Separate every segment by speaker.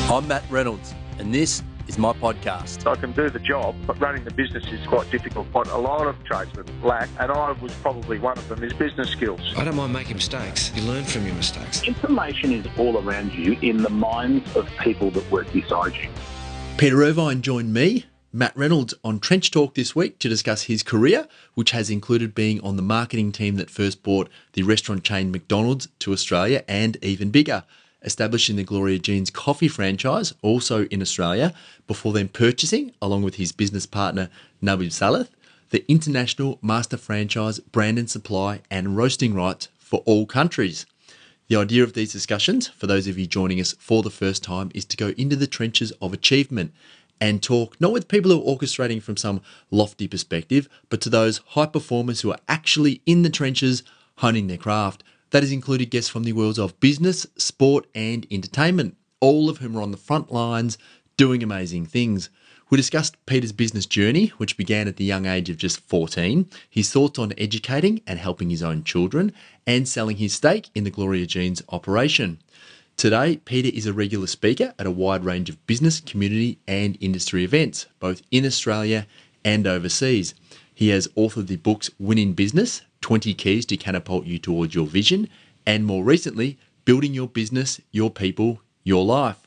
Speaker 1: I'm Matt Reynolds, and this is my podcast.
Speaker 2: I can do the job, but running the business is quite difficult. What a lot of tradesmen lack, and I was probably one of them, is business skills.
Speaker 3: I don't mind making mistakes. You learn from your mistakes.
Speaker 4: Information is all around you in the minds of people that work beside you.
Speaker 1: Peter Irvine joined me, Matt Reynolds, on Trench Talk this week to discuss his career, which has included being on the marketing team that first brought the restaurant chain McDonald's to Australia and even bigger, establishing the Gloria Jeans Coffee franchise, also in Australia, before then purchasing, along with his business partner Nabil Saleth, the international master franchise brand and supply and roasting rights for all countries. The idea of these discussions, for those of you joining us for the first time, is to go into the trenches of achievement and talk not with people who are orchestrating from some lofty perspective, but to those high performers who are actually in the trenches honing their craft. That has included guests from the worlds of business, sport and entertainment, all of whom are on the front lines doing amazing things. We discussed Peter's business journey, which began at the young age of just 14, his thoughts on educating and helping his own children, and selling his stake in the Gloria Jeans operation. Today, Peter is a regular speaker at a wide range of business, community and industry events, both in Australia and overseas. He has authored the books Win in Business, 20 Keys to Catapult You Towards Your Vision, and more recently, Building Your Business, Your People, Your Life.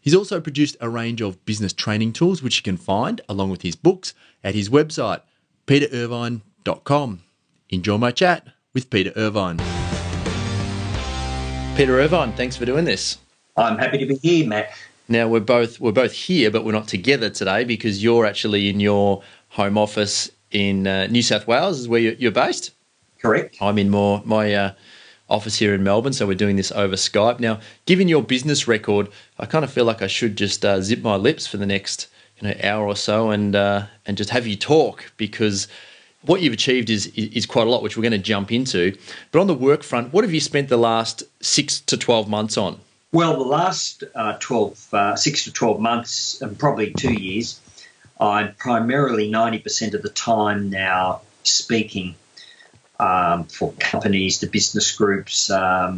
Speaker 1: He's also produced a range of business training tools, which you can find, along with his books, at his website, peterirvine.com. Enjoy my chat with Peter Irvine. Peter Irvine, thanks for doing this.
Speaker 5: I'm happy to be here, Matt.
Speaker 1: Now, we're both here, but we're not together today because you're actually in your home office in New South Wales, is where you're based.
Speaker 5: Correct.
Speaker 1: I'm in my office here in Melbourne, so we're doing this over Skype. Now, given your business record, I kind of feel like I should just zip my lips for the next hour or so and just have you talk, because what you've achieved is quite a lot, which we're going to jump into. But on the work front, what have you spent the last 6 to 12 months on?
Speaker 5: Well, the last 6 to 12 months, and probably 2 years, I'm primarily 90% of the time now speaking for companies, the business groups. I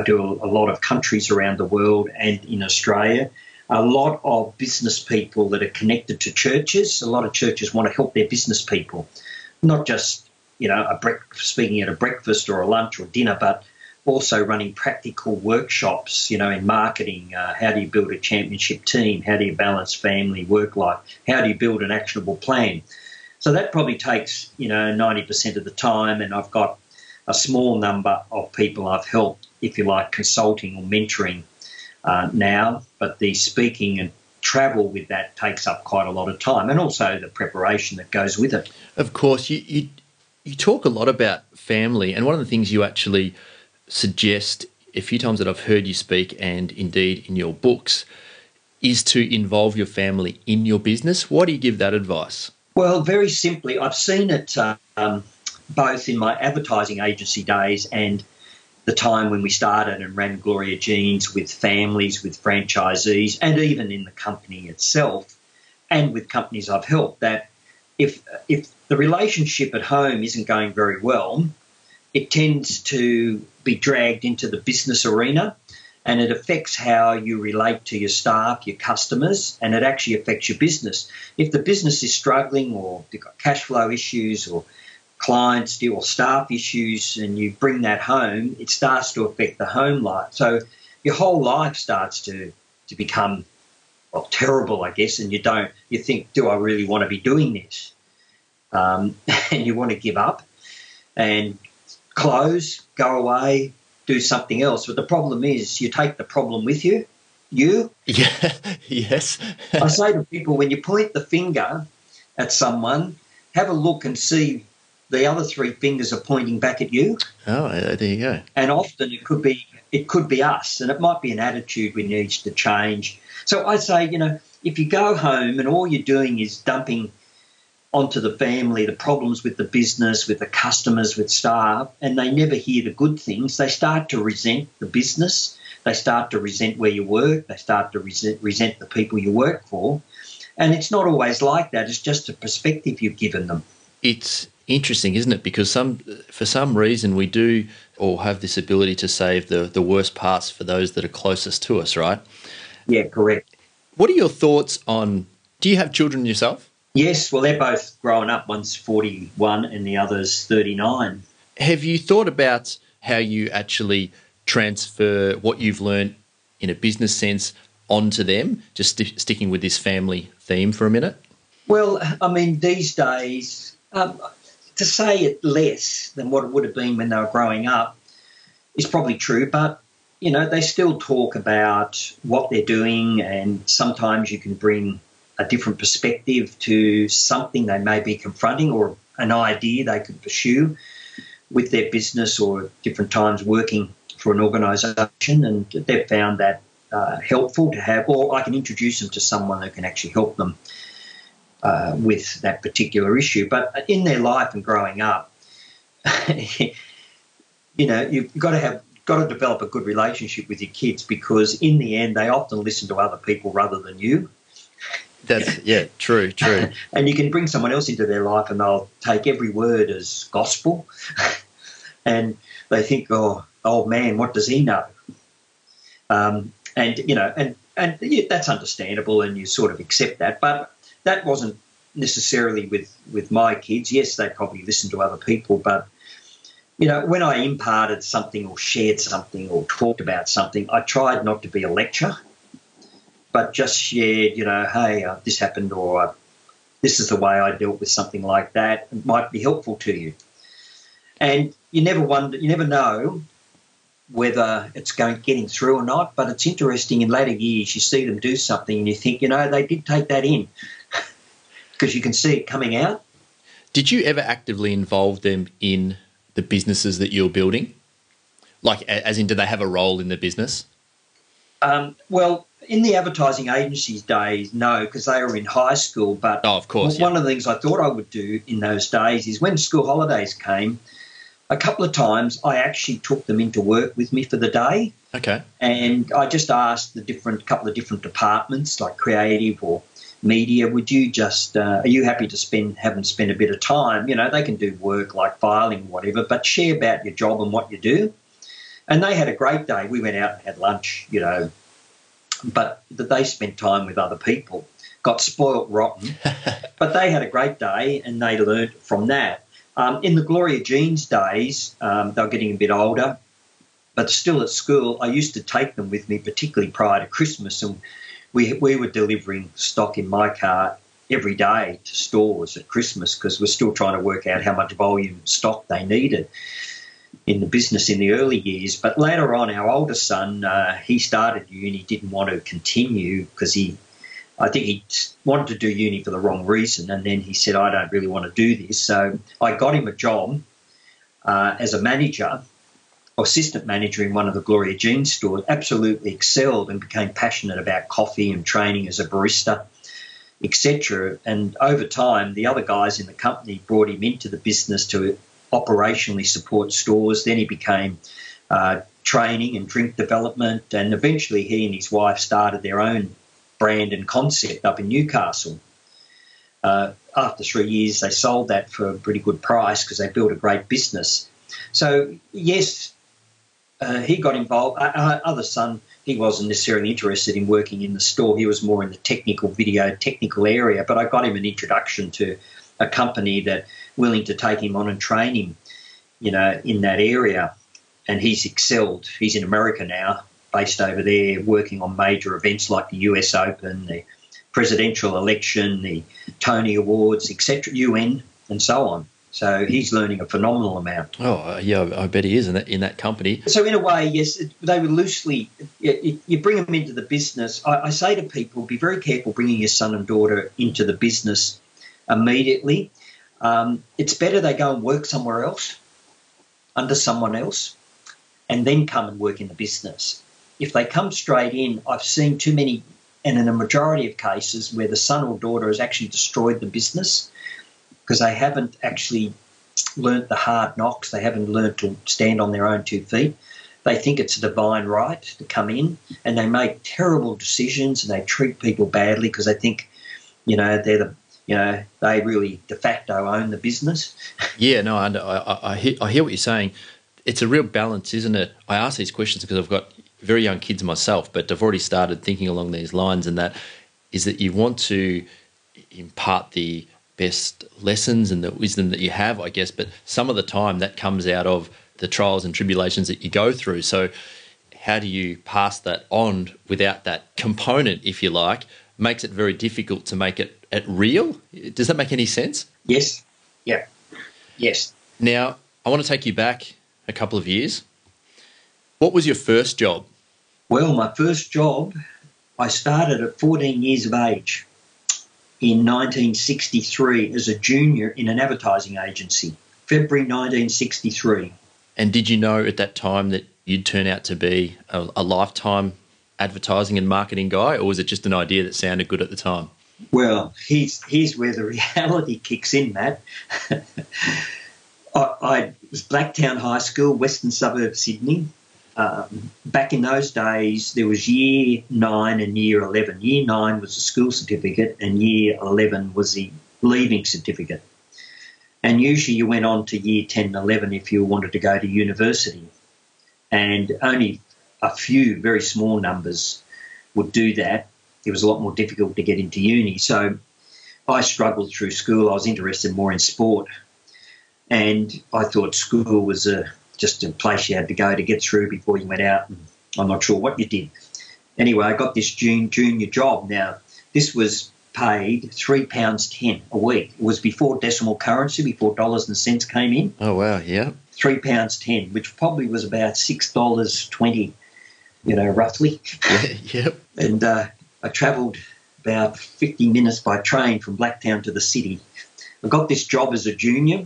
Speaker 5: do a lot of countries around the world and in Australia. A lot of business people that are connected to churches. A lot of churches want to help their business people, not just speaking at a breakfast or a lunch or dinner, but also running practical workshops, in marketing. How do you build a championship team? How do you balance family, work life? How do you build an actionable plan? So that probably takes, 90% of the time, and I've got a small number of people I've helped, if you like, consulting or mentoring now, but the speaking and travel with that takes up quite a lot of time, and also the preparation that goes with it.
Speaker 1: Of course, you talk a lot about family, and one of the things you actually suggest a few times that I've heard you speak, and indeed in your books, is to involve your family in your business. Why do you give that advice?
Speaker 5: Well, very simply, I've seen it both in my advertising agency days and the time when we started and ran Gloria Jeans with families, with franchisees, and even in the company itself and with companies I've helped, that if the relationship at home isn't going very well, it tends to be dragged into the business arena, and it affects how you relate to your staff, your customers, and it actually affects your business. If the business is struggling, or you've got cash flow issues or clients or staff issues, and you bring that home, it starts to affect the home life. So your whole life starts to become, terrible, I guess, and you think, do I really want to be doing this? And you want to give up and close, go away, do something else. But the problem is you take the problem with you. Yeah,
Speaker 1: yes.
Speaker 5: I say to people, when you point the finger at someone, have a look and see the other three fingers are pointing back at you.
Speaker 1: Oh, there you go.
Speaker 5: And often it could be us, and it might be an attitude we need to change. So I say, if you go home and all you're doing is dumping onto the family the problems with the business, with the customers, with staff, and they never hear the good things, they start to resent the business, they start to resent where you work, they start to resent the people you work for. And it's not always like that. It's just a perspective you've given them.
Speaker 1: It's interesting, isn't it? Because for some reason we do all have this ability to save the worst parts for those that are closest to us, right?
Speaker 5: Yeah, correct.
Speaker 1: What are your thoughts on, do you have children yourself?
Speaker 5: Yes, well, they're both growing up. One's 41 and the other's 39.
Speaker 1: Have you thought about how you actually transfer what you've learned in a business sense onto them, just sticking with this family theme for a minute?
Speaker 5: Well, I mean, these days, to say it less than what it would have been when they were growing up is probably true, but, you know, they still talk about what they're doing, and sometimes you can bring a different perspective to something they may be confronting or an idea they could pursue with their business, or different times working for an organisation, and they've found that helpful to have, or I can introduce them to someone who can actually help them with that particular issue. But in their life and growing up, you know, you've got to develop a good relationship with your kids, because in the end they often listen to other people rather than you.
Speaker 1: That's true.
Speaker 5: And you can bring someone else into their life and they'll take every word as gospel, and they think, oh, old man, what does he know? And you know, and that's understandable, and you sort of accept that. But that wasn't necessarily with my kids. Yes, they probably listened to other people, but you know, when I imparted something or shared something or talked about something, I tried not to be a lecturer, but just shared, you know, hey, this happened, or this is the way I dealt with something like that. It might be helpful to you. And you never know whether it's getting through or not, but it's interesting in later years you see them do something and you think, you know, they did take that in, because you can see it coming out.
Speaker 1: Did you ever actively involve them in the businesses that you're building? Like, as in, do they have a role in the business?
Speaker 5: Well, in the advertising agencies days, no, because they were in high school. But
Speaker 1: of course,
Speaker 5: one of the things I thought I would do in those days is when school holidays came, a couple of times I actually took them into work with me for the day.
Speaker 1: Okay.
Speaker 5: And I just asked couple of different departments, like creative or media, would you just, are you happy to have them spend a bit of time? You know, they can do work like filing or whatever, but share about your job and what you do. And they had a great day. We went out and had lunch, you know, but they spent time with other people, got spoilt rotten, but they had a great day and they learned from that. In the Gloria Jeans days, they were getting a bit older, but still at school, I used to take them with me, particularly prior to Christmas, and we were delivering stock in my car every day to stores at Christmas, because we're still trying to work out how much volume stock they needed in the business in the early years. But later on, our older son, he started uni, didn't want to continue because I think he wanted to do uni for the wrong reason, and then he said, I don't really want to do this. So I got him a job as a manager, or assistant manager in one of the Gloria Jeans stores, absolutely excelled and became passionate about coffee and training as a barista, etc. And over time, the other guys in the company brought him into the business to operationally support stores. Then he became training and drink development, and eventually he and his wife started their own brand and concept up in Newcastle. After 3 years, they sold that for a pretty good price because they built a great business. So, yes, he got involved. Our other son, he wasn't necessarily interested in working in the store. He was more in the technical area, but I got him an introduction to a company that willing to take him on and train him, you know, in that area. And he's excelled. He's in America now, based over there, working on major events like the US Open, the presidential election, the Tony Awards, etc., UN, and so on. So he's learning a phenomenal amount.
Speaker 1: Oh, yeah, I bet he is in that company.
Speaker 5: So in a way, yes, they were loosely, you bring them into the business. I say to people, be very careful bringing your son and daughter into the business immediately. It's better they go and work somewhere else, under someone else, and then come and work in the business. If they come straight in, I've seen too many, and in a majority of cases, where the son or daughter has actually destroyed the business because they haven't actually learnt the hard knocks. They haven't learnt to stand on their own 2 feet. They think it's a divine right to come in, and they make terrible decisions, and they treat people badly because they think, you know, they really de facto own the business.
Speaker 1: Yeah, no, I hear what you're saying. It's a real balance, isn't it? I ask these questions because I've got very young kids myself, but I've already started thinking along these lines, and that is that you want to impart the best lessons and the wisdom that you have, I guess, but some of the time that comes out of the trials and tribulations that you go through. So how do you pass that on without that component, if you like, makes it very difficult to make it real? Does that make any sense?
Speaker 5: Yes. Yeah. Yes.
Speaker 1: Now, I want to take you back a couple of years. What was your first job?
Speaker 5: Well, my first job, I started at 14 years of age in 1963 as a junior in an advertising agency, February 1963.
Speaker 1: And did you know at that time that you'd turn out to be a lifetime advertising and marketing guy, or was it just an idea that sounded good at the time?
Speaker 5: Well, here's where the reality kicks in, Matt. I was Blacktown High School, western suburb of Sydney. Back in those days, there was Year 9 and Year 11. Year 9 was the school certificate and Year 11 was the leaving certificate. And usually you went on to Year 10 and 11 if you wanted to go to university. And only a few, very small numbers would do that. It was a lot more difficult to get into uni. So I struggled through school. I was interested more in sport. And I thought school was just a place you had to go to get through before you went out. And I'm not sure what you did. Anyway, I got this junior job. Now, this was paid £3.10 a week. It was before decimal currency, before dollars and cents came in.
Speaker 1: Oh, wow, yeah.
Speaker 5: £3.10, which probably was about $6.20, roughly.
Speaker 1: Yeah, yep.
Speaker 5: And I travelled about 50 minutes by train from Blacktown to the city. I got this job as a junior,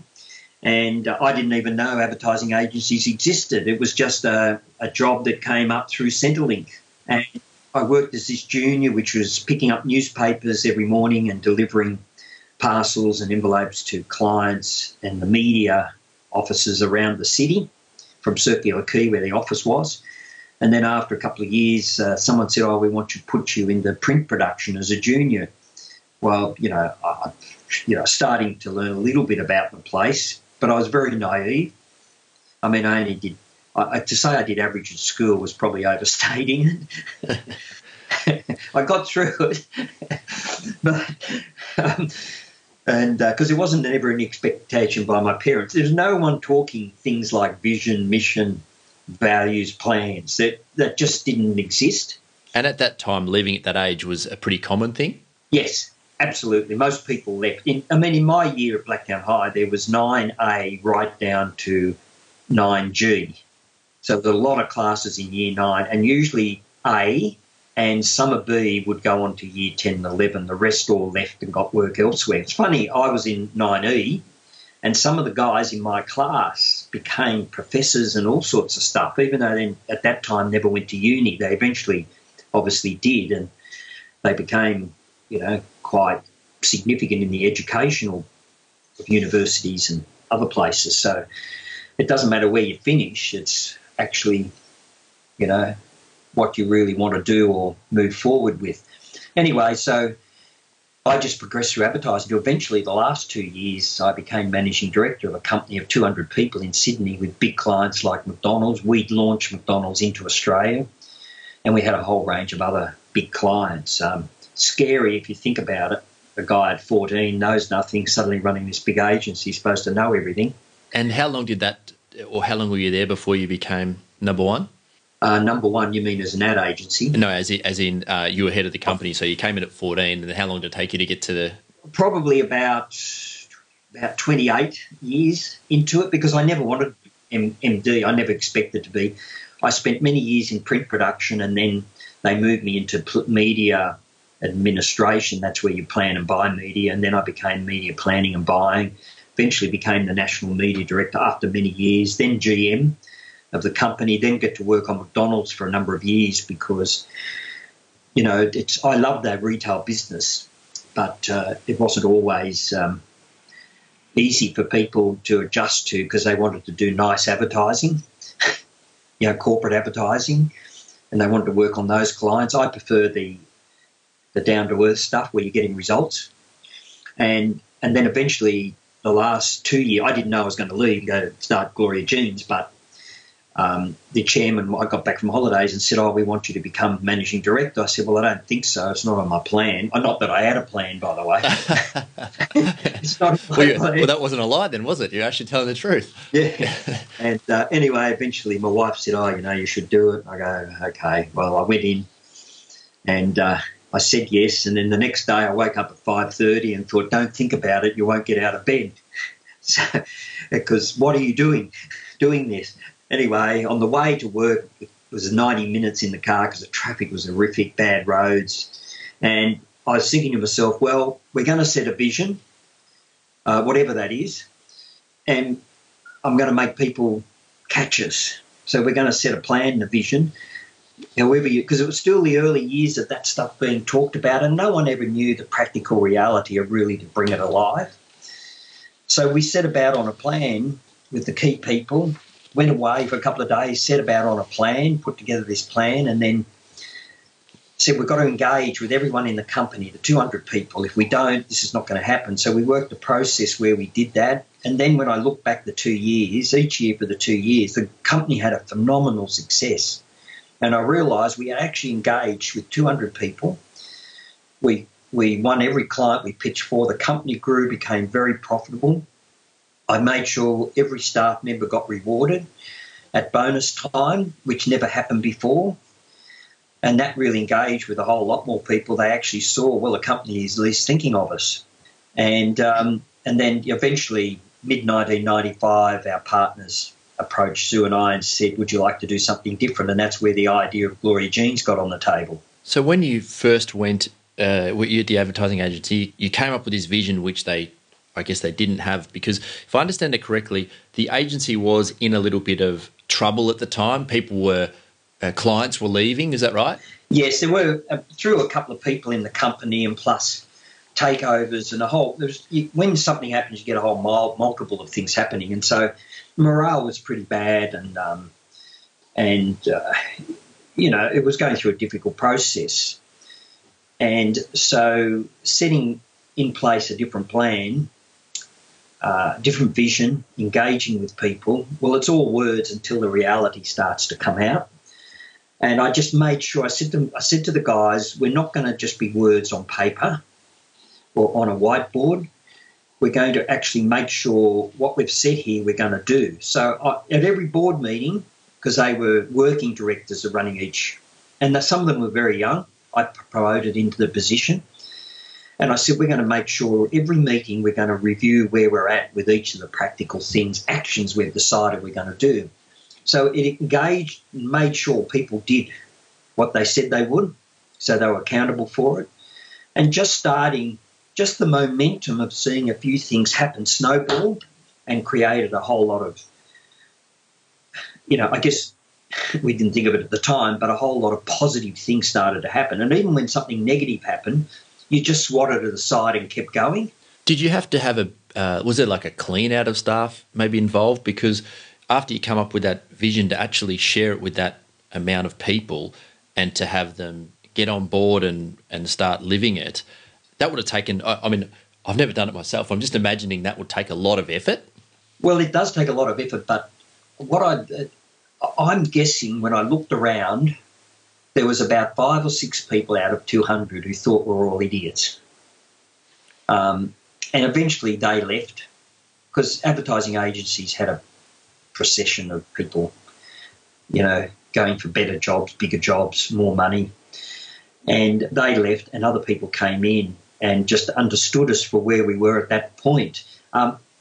Speaker 5: and I didn't even know advertising agencies existed. It was just a job that came up through Centrelink. And I worked as this junior, which was picking up newspapers every morning and delivering parcels and envelopes to clients and the media offices around the city from Circular Quay, where the office was. And then after a couple of years, someone said, we want to put you into print production as a junior. Well, starting to learn a little bit about the place, but I was very naive. I mean, I only did, to say I did average at school was probably overstating it. I got through it, but because there wasn't ever any expectation by my parents. There's no one talking things like vision, mission, values, plans. That just didn't exist.
Speaker 1: And at that time, leaving at that age was a pretty common thing?
Speaker 5: Yes, absolutely. Most people left. In my year at Blacktown High, there was 9A right down to 9G. So there were a lot of classes in Year 9, and usually A and summer B would go on to Year 10 and 11. The rest all left and got work elsewhere. It's funny, I was in 9E, and some of the guys in my class became professors and all sorts of stuff, even though they at that time never went to uni. They eventually obviously did, and they became, quite significant in the educational of universities and other places. So it doesn't matter where you finish. It's actually, what you really want to do or move forward with. Anyway, so I just progressed through advertising to eventually the last 2 years I became managing director of a company of 200 people in Sydney with big clients like McDonald's. We'd launched McDonald's into Australia, and we had a whole range of other big clients. Scary if you think about it. A guy at 14 knows nothing, suddenly running this big agency, he's supposed to know everything.
Speaker 1: And how long how long were you there before you became number one?
Speaker 5: Number one, you mean as an ad agency?
Speaker 1: No, as in you were head of the company, so you came in at 14, and then how long did it take you to get to the...
Speaker 5: Probably about 28 years into it, because I never wanted MD. I never expected to be. I spent many years in print production, and then they moved me into media administration. That's where you plan and buy media, and then I became media planning and buying, eventually became the national media director after many years, then GM of the company, then get to work on McDonald's for a number of years because, I love that retail business, but it wasn't always easy for people to adjust to because they wanted to do nice advertising, corporate advertising, and they wanted to work on those clients. I prefer the down-to-earth stuff where you're getting results. And then eventually the last 2 years, I didn't know I was going to leave and go start Gloria Jeans, but the chairman, I got back from holidays and said, we want you to become managing director. I said, well, I don't think so. It's not on my plan. Not that I had a plan, by the way. It's not on my plan.
Speaker 1: Well, that wasn't a lie then, was it? You're actually telling the truth.
Speaker 5: Yeah. And anyway, eventually my wife said, you should do it. I go, okay. Well, I went in and I said yes. And then the next day I woke up at 5:30 and thought, don't think about it. You won't get out of bed. So, because what are you doing this? Anyway, on the way to work, it was 90 minutes in the car because the traffic was horrific, bad roads. And I was thinking to myself, well, we're going to set a vision, whatever that is, and I'm going to make people catch us. So we're going to set a plan and a vision, because it was still the early years of that stuff being talked about, and no one ever knew the practical reality of really to bring it alive. So we set about on a plan with the key people, went away for a couple of days, set about on a plan, put together this plan, and then said we've got to engage with everyone in the company, the 200 people. If we don't, this is not going to happen. So we worked a process where we did that. And then when I look back the 2 years, each year for the 2 years, the company had a phenomenal success. And I realised we had actually engaged with 200 people. We won every client we pitched for. The company grew, became very profitable. I made sure every staff member got rewarded at bonus time, which never happened before. And that really engaged with a whole lot more people. They actually saw, well, the company is at least thinking of us. And then eventually, mid-1995, our partners approached Sue and I and said, would you like to do something different? And that's where the idea of Gloria Jeans got on the table.
Speaker 1: So when you first went at the advertising agency, you came up with this vision, which I guess they didn't have, because if I understand it correctly, the agency was in a little bit of trouble at the time. Clients were leaving, is that right?
Speaker 5: Yes, there were through a couple of people in the company, and plus takeovers and when something happens, you get a whole multiple of things happening, and so morale was pretty bad, and it was going through a difficult process, and so setting in place a different plan. Different vision, engaging with people. Well, it's all words until the reality starts to come out. And I just made sure, I said to the guys, we're not going to just be words on paper or on a whiteboard. We're going to actually make sure what we've said here we're going to do. So at every board meeting, because they were working directors of running each, and some of them were very young, I promoted into the position. And I said, we're going to make sure every meeting we're going to review where we're at with each of the practical things, actions we've decided we're going to do. So it engaged and made sure people did what they said they would, so they were accountable for it. And just the momentum of seeing a few things happen snowballed and created a whole lot of, I guess we didn't think of it at the time, but a whole lot of positive things started to happen. And even when something negative happened, you just swatted it aside and kept going.
Speaker 1: Did you have to have was there like a clean out of staff maybe involved? Because after you come up with that vision, to actually share it with that amount of people and to have them get on board and start living it, that would have taken, I mean, I've never done it myself. I'm just imagining that would take a lot of effort.
Speaker 5: Well, it does take a lot of effort, but I'm guessing when I looked around, there was about 5 or 6 people out of 200 who thought we were all idiots. And eventually they left because advertising agencies had a procession of people, going for better jobs, bigger jobs, more money. And they left and other people came in and just understood us for where we were at that point.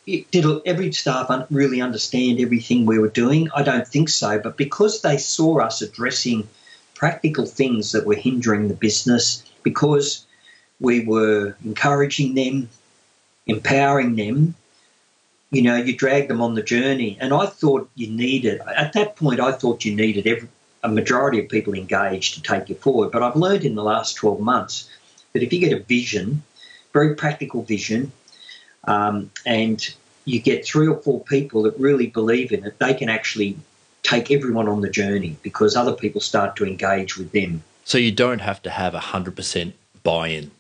Speaker 5: Did every staff really understand everything we were doing? I don't think so. But because they saw us addressing practical things that were hindering the business, because we were encouraging them, empowering them, you drag them on the journey. And I thought at that point, you needed a majority of people engaged to take you forward. But I've learned in the last 12 months that if you get a vision, very practical vision, and you get 3 or 4 people that really believe in it, they can actually take everyone on the journey because other people start to engage with them.
Speaker 1: So you don't have to have 100% buy-in?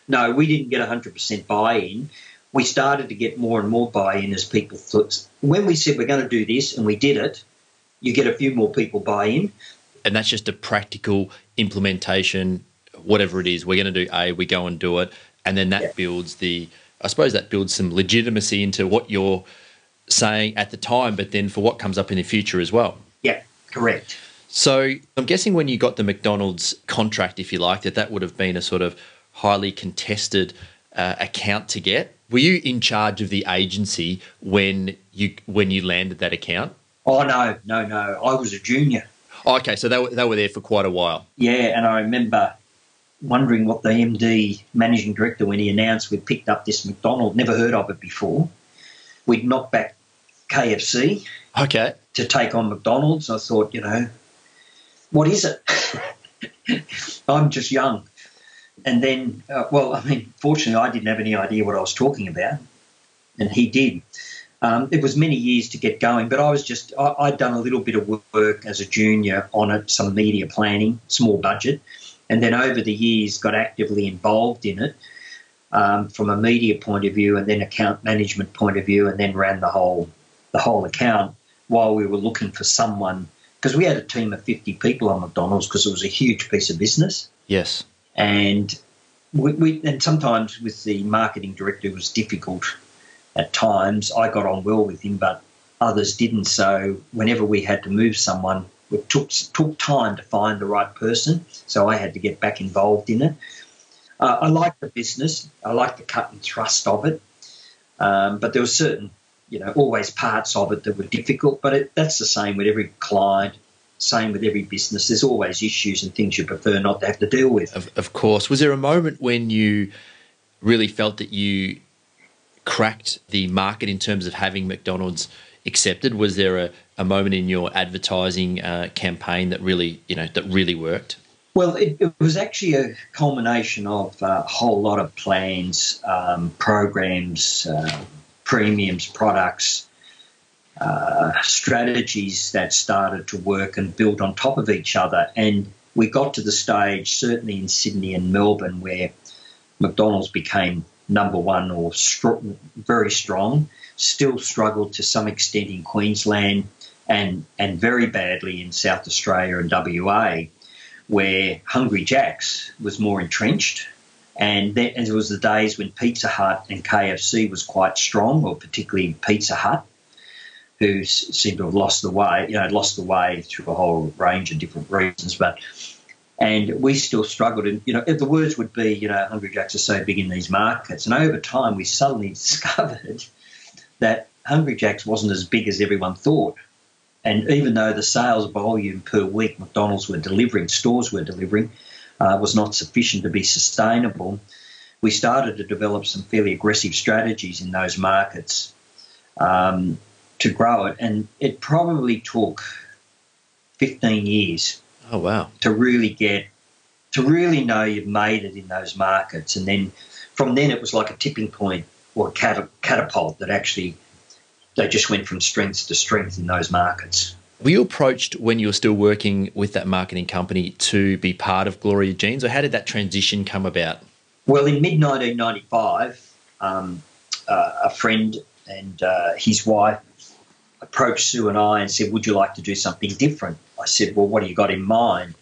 Speaker 5: No, we didn't get 100% buy-in. We started to get more and more buy-in as people thought. When we said we're going to do this and we did it, you get a few more people buy in.
Speaker 1: And that's just a practical implementation, whatever it is. We're going to do A, we go and do it, and then that builds that builds some legitimacy into what you're saying at the time, but then for what comes up in the future as well.
Speaker 5: Yeah, correct.
Speaker 1: So I'm guessing when you got the McDonald's contract, if you like, that would have been a sort of highly contested account to get. Were you in charge of the agency when you landed that account?
Speaker 5: Oh, no. I was a junior.
Speaker 1: Oh, okay, so they were there for quite a while.
Speaker 5: Yeah, and I remember wondering what the MD, managing director, when he announced we'd picked up this McDonald, never heard of it before. We'd knocked back KFC to take on McDonald's. I thought, what is it? I'm just young. And then, fortunately, I didn't have any idea what I was talking about, and he did. It was many years to get going, but I'd done a little bit of work as a junior on it, some media planning, small budget, and then over the years got actively involved in it from a media point of view and then account management point of view, and then ran the whole account while we were looking for someone, because we had a team of 50 people on McDonald's because it was a huge piece of business.
Speaker 1: Yes.
Speaker 5: And and sometimes with the marketing director it was difficult at times. I got on well with him, but others didn't. So whenever we had to move someone, it took time to find the right person. So I had to get back involved in it. I like the business. I like the cut and thrust of it. But there were certain, always parts of it that were difficult. But that's the same with every client. Same with every business. There's always issues and things you prefer not to have to deal with.
Speaker 1: Of course. Was there a moment when you really felt that you cracked the market in terms of having McDonald's accepted? Was there a moment in your advertising campaign that really worked?
Speaker 5: Well, it was actually a culmination of a whole lot of plans, programs, premiums, products, strategies that started to work and build on top of each other. And we got to the stage, certainly in Sydney and Melbourne, where McDonald's became number one or very strong, still struggled to some extent in Queensland and very badly in South Australia and WA, where Hungry Jack's was more entrenched. And it was the days when Pizza Hut and KFC was quite strong, or particularly Pizza Hut, who seemed to have lost the way through a whole range of different reasons. And we still struggled. And, the words would be, Hungry Jack's are so big in these markets. And over time, we suddenly discovered that Hungry Jack's wasn't as big as everyone thought. And even though the sales volume per week McDonald's were delivering, stores were delivering, was not sufficient to be sustainable, we started to develop some fairly aggressive strategies in those markets to grow it. And it probably took 15 years.
Speaker 1: Oh, wow.
Speaker 5: To really know you've made it in those markets. And then from then it was like a tipping point or a catapult that actually they just went from strength to strength in those markets.
Speaker 1: Were you approached when you were still working with that marketing company to be part of Gloria Jeans, or how did that transition come about?
Speaker 5: Well, in mid-1995, a friend and his wife approached Sue and I and said, would you like to do something different? I said, well, what do you got in mind?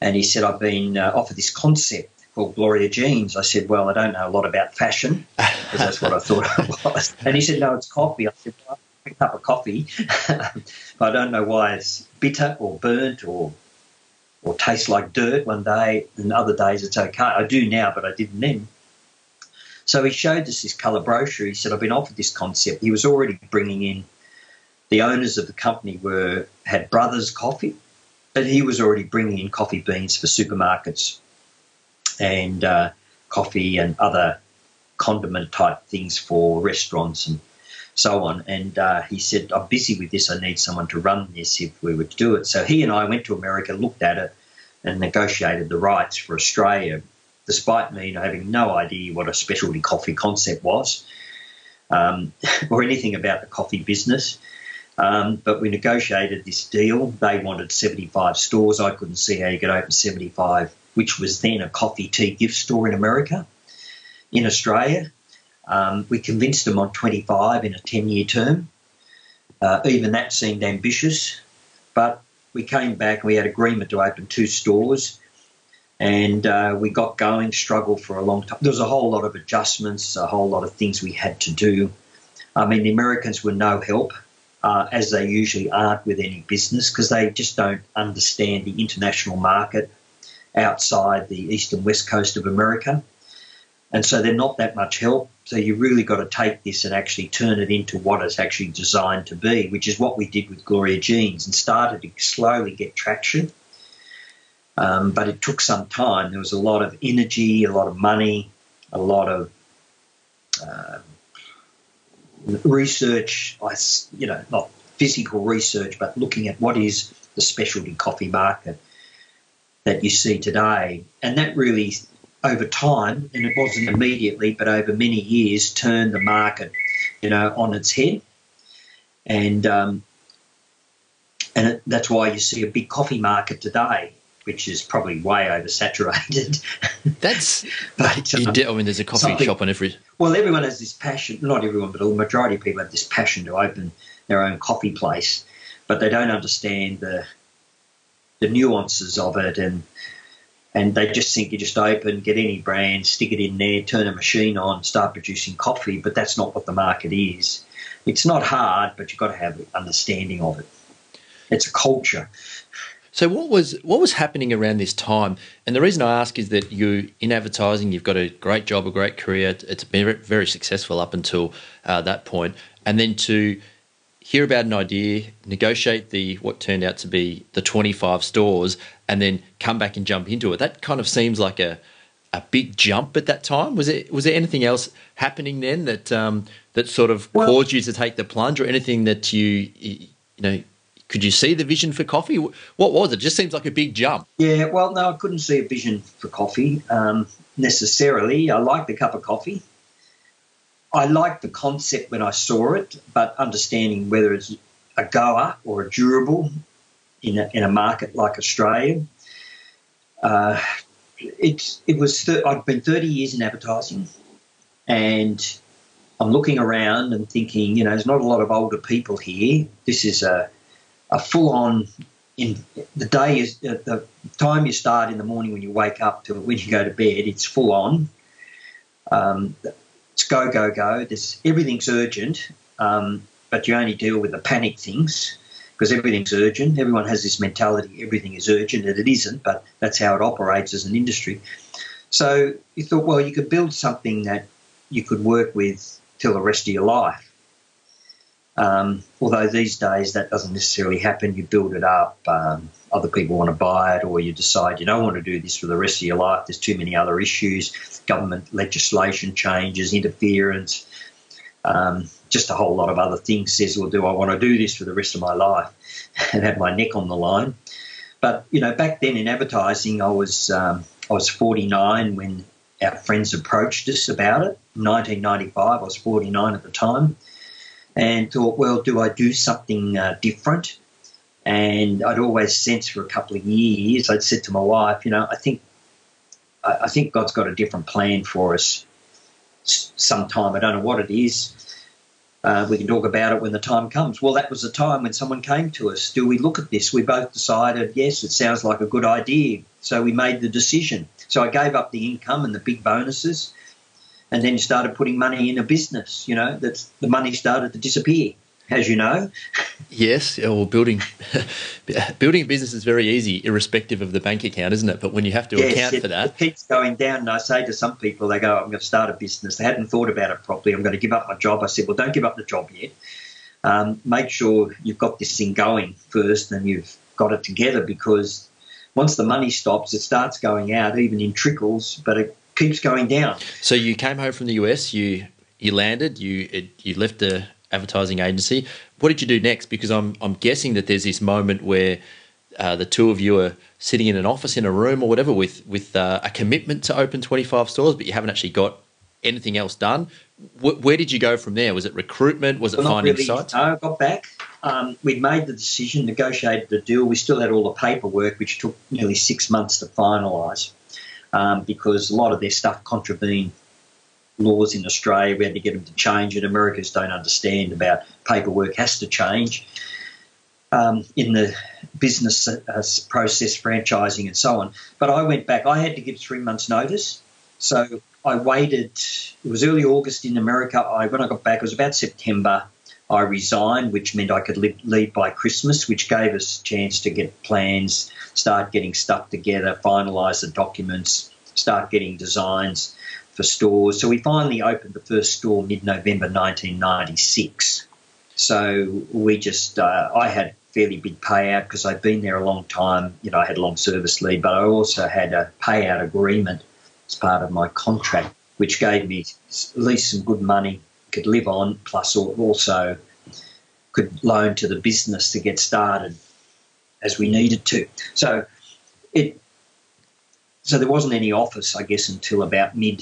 Speaker 5: And he said, I've been offered this concept called Gloria Jeans. I said, well, I don't know a lot about fashion, because that's what I thought it was. And he said, no, it's coffee. I said, well, I picked up a coffee, but I don't know why it's bitter or burnt or tastes like dirt one day, and other days it's okay. I do now, but I didn't then. So he showed us this colour brochure. He said, I've been offered this concept. He was already bringing in, the owners of the company had Brothers Coffee, but he was already bringing in coffee beans for supermarkets and coffee and other condiment type things for restaurants and so on. And he said, I'm busy with this. I need someone to run this if we were to do it. So he and I went to America, looked at it and negotiated the rights for Australia, despite me having no idea what a specialty coffee concept was or anything about the coffee business. But we negotiated this deal. They wanted 75 stores. I couldn't see how you could open 75, which was then a coffee tea gift store in America. In Australia, we convinced them on 25 in a 10-year term. Even that seemed ambitious. But we came back and we had agreement to open 2 stores, and we got going, struggled for a long time. There was a whole lot of adjustments, a whole lot of things we had to do. I mean, the Americans were no help, as they usually aren't with any business, because they just don't understand the international market outside the east and west coast of America. And so they're not that much help. So you really got to take this and actually turn it into what it's actually designed to be, which is what we did with Gloria Jeans, and started to slowly get traction. But it took some time. There was a lot of energy, a lot of money, a lot of research, not physical research, but looking at what is the specialty coffee market that you see today. And that really, over time, and it wasn't immediately, but over many years, turned the market, on its head. And that's why you see a big coffee market today, which is probably way oversaturated.
Speaker 1: That's,
Speaker 5: but,
Speaker 1: there's a coffee shop on every...
Speaker 5: Well, everyone has this passion, not everyone, but the majority of people have this passion to open their own coffee place, but they don't understand the nuances of it, and they just think you just open, get any brand, stick it in there, turn a machine on, start producing coffee, but that's not what the market is. It's not hard, but you've got to have an understanding of it. It's a culture.
Speaker 1: So what was happening around this time? And the reason I ask is that you, in advertising, you've got a great job, a great career. It's been very successful up until that point. And then to hear about an idea, negotiate what turned out to be the 25 stores, and then come back and jump into it. That kind of seems like a big jump at that time. Was there anything else happening then that sort of caused you to take the plunge, or anything that you could you see the vision for coffee? What was it? It just seems like a big jump.
Speaker 5: Yeah, well, no, I couldn't see a vision for coffee necessarily. I liked the cup of coffee. I liked the concept when I saw it, but understanding whether it's a goer or a durable in a market like Australia. It was. I've been 30 years in advertising, and I'm looking around and thinking, there's not a lot of older people here. This is a full-on. In the day is the time you start in the morning when you wake up to when you go to bed. It's full on. It's go, go, go. Everything's urgent, but you only deal with the panic things because everything's urgent. Everyone has this mentality, everything is urgent, and it isn't, but that's how it operates as an industry. So you thought, well, you could build something that you could work with till the rest of your life. Although these days that doesn't necessarily happen. You build it up, other people want to buy it, or you decide you don't want to do this for the rest of your life. There's too many other issues, government legislation changes, interference, just a whole lot of other things says, well, do I want to do this for the rest of my life and have my neck on the line? But, back then in advertising, I was 49 when our friends approached us about it. In 1995, I was 49 at the time. And thought, well, do I do something different? And I'd always sensed for a couple of years, I'd said to my wife, I think God's got a different plan for us sometime. I don't know what it is. We can talk about it when the time comes. Well, that was the time when someone came to us. Do we look at this? We both decided, yes, it sounds like a good idea. So we made the decision. So I gave up the income and the big bonuses, and then started putting money in a business, the money started to disappear, as you know.
Speaker 1: Yes, well, building a business is very easy, irrespective of the bank account, isn't it? But when you have to account for that.
Speaker 5: It keeps going down, and I say to some people, they go, I'm going to start a business. They hadn't thought about it properly. I'm going to give up my job. I said, well, don't give up the job yet. Make sure you've got this thing going first and you've got it together, because once the money stops, it starts going out, even in trickles, but it keeps going down.
Speaker 1: So you came home from the US, you landed, you left the advertising agency. What did you do next? Because I'm guessing that there's this moment where the two of you are sitting in an office in a room or whatever with a commitment to open 25 stores, but you haven't actually got anything else done. Where did you go from there? Was it recruitment? Was it finding sites?
Speaker 5: No, I got back. We'd made the decision, negotiated the deal. We still had all the paperwork, which took nearly 6 months to finalise. Because a lot of their stuff contravened laws in Australia. We had to get them to change it. Americans don't understand about paperwork has to change. in the business process, franchising and so on. But I went back. I had to give 3 months' notice. So I waited. It was early August in America. When I got back, it was about September. I resigned, which meant I could leave by Christmas, which gave us a chance to get plans, start getting stuff together, finalise the documents, start getting designs for stores. So we finally opened the first store mid-November 1996. So we just, I had fairly big payout because I'd been there a long time. You know, I had long service leave, but I also had a payout agreement as part of my contract, which gave me at least some good money, could live on, plus also could loan to the business to get started as we needed to. So there wasn't any office, I guess, until about the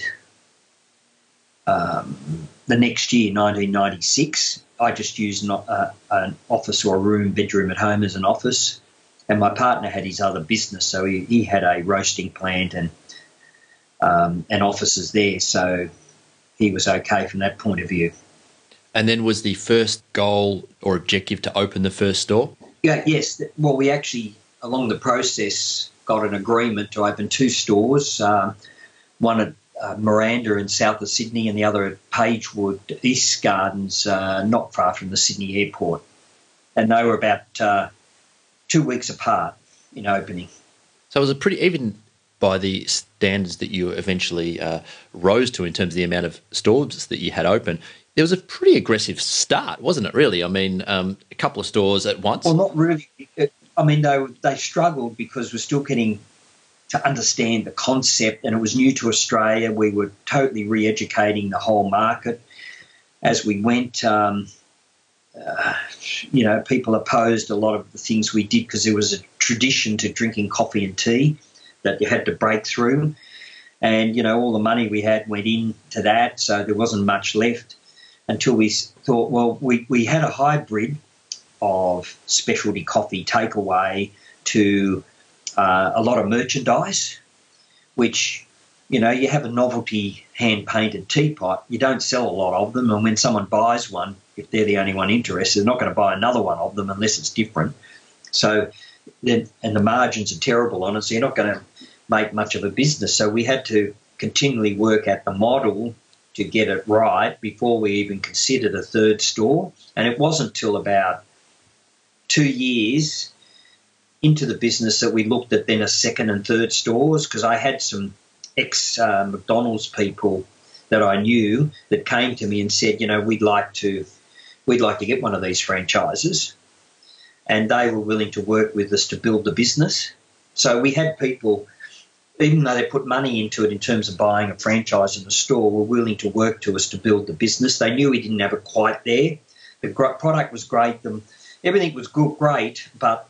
Speaker 5: next year, 1996. I just used an office or a room, bedroom at home as an office, and my partner had his other business, so he had a roasting plant and offices there, so he was okay from that point of view.
Speaker 1: And then was the first goal or objective to open the first store?
Speaker 5: Yeah, yes. Well, we actually, along the process, got an agreement to open 2 stores, one at Miranda in south of Sydney and the other at Pagewood, East Gardens, not far from the Sydney airport. And they were about 2 weeks apart in opening.
Speaker 1: So it was a pretty, even by the standards that you eventually rose to in terms of the amount of stores that you had open, it was a pretty aggressive start, wasn't it, really? I mean, a couple of stores at once.
Speaker 5: Well, not really. They struggled because we're still getting to understand the concept, and it was new to Australia. We were totally re-educating the whole market as we went. People opposed a lot of the things we did because there was a tradition to drinking coffee and tea that you had to break through. And, all the money we had went into that, so there wasn't much left until we thought, well, we had a hybrid of specialty coffee takeaway to a lot of merchandise, which, you have a novelty hand-painted teapot. You don't sell a lot of them, and when someone buys one, if they're the only one interested, they're not going to buy another one of them unless it's different. So, and the margins are terrible on it, so you're not going to make much of a business. So we had to continually work at the model to get it right before we even considered a third store. And it wasn't till about 2 years into the business that we looked at then a second and third stores, because I had some ex-McDonald's people that I knew that came to me and said, we'd like to get one of these franchises, and they were willing to work with us to build the business. So we had people, even though they put money into it in terms of buying a franchise in the store, were willing to work to us to build the business. They knew we didn't have it quite there. The product was great. Everything was great, but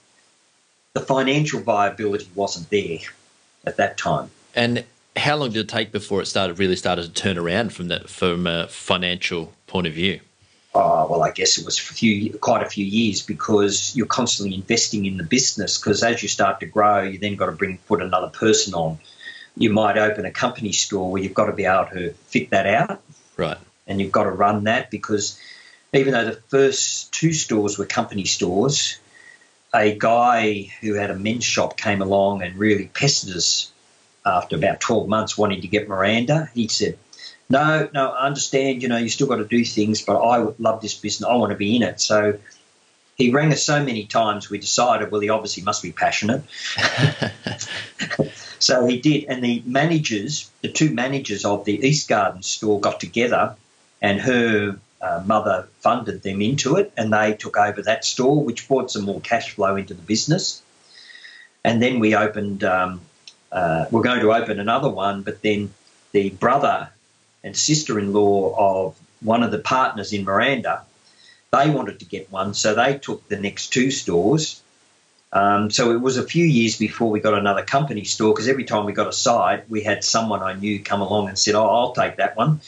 Speaker 5: the financial viability wasn't there at that time.
Speaker 1: And how long did it take before it really started to turn around from a financial point of view?
Speaker 5: Well, I guess it was quite a few years, because you're constantly investing in the business, because as you start to grow, you then got to put another person on. You might open a company store where you've got to be able to fit that out.
Speaker 1: Right.
Speaker 5: And you've got to run that, because even though the first 2 stores were company stores, a guy who had a men's shop came along and really pestered us after about 12 months wanting to get Miranda. He said, no, I understand, you still got to do things, but I love this business. I want to be in it. So he rang us so many times, we decided, well, he obviously must be passionate. So he did. And the 2 managers of the East Garden store got together, and her mother funded them into it, and they took over that store, which brought some more cash flow into the business. And then we opened, we're going to open another one, but then the brother and sister-in-law of one of the partners in Miranda, they wanted to get one, so they took the next 2 stores. So it was a few years before we got another company store, because every time we got a site, we had someone I knew come along and said, I'll take that one.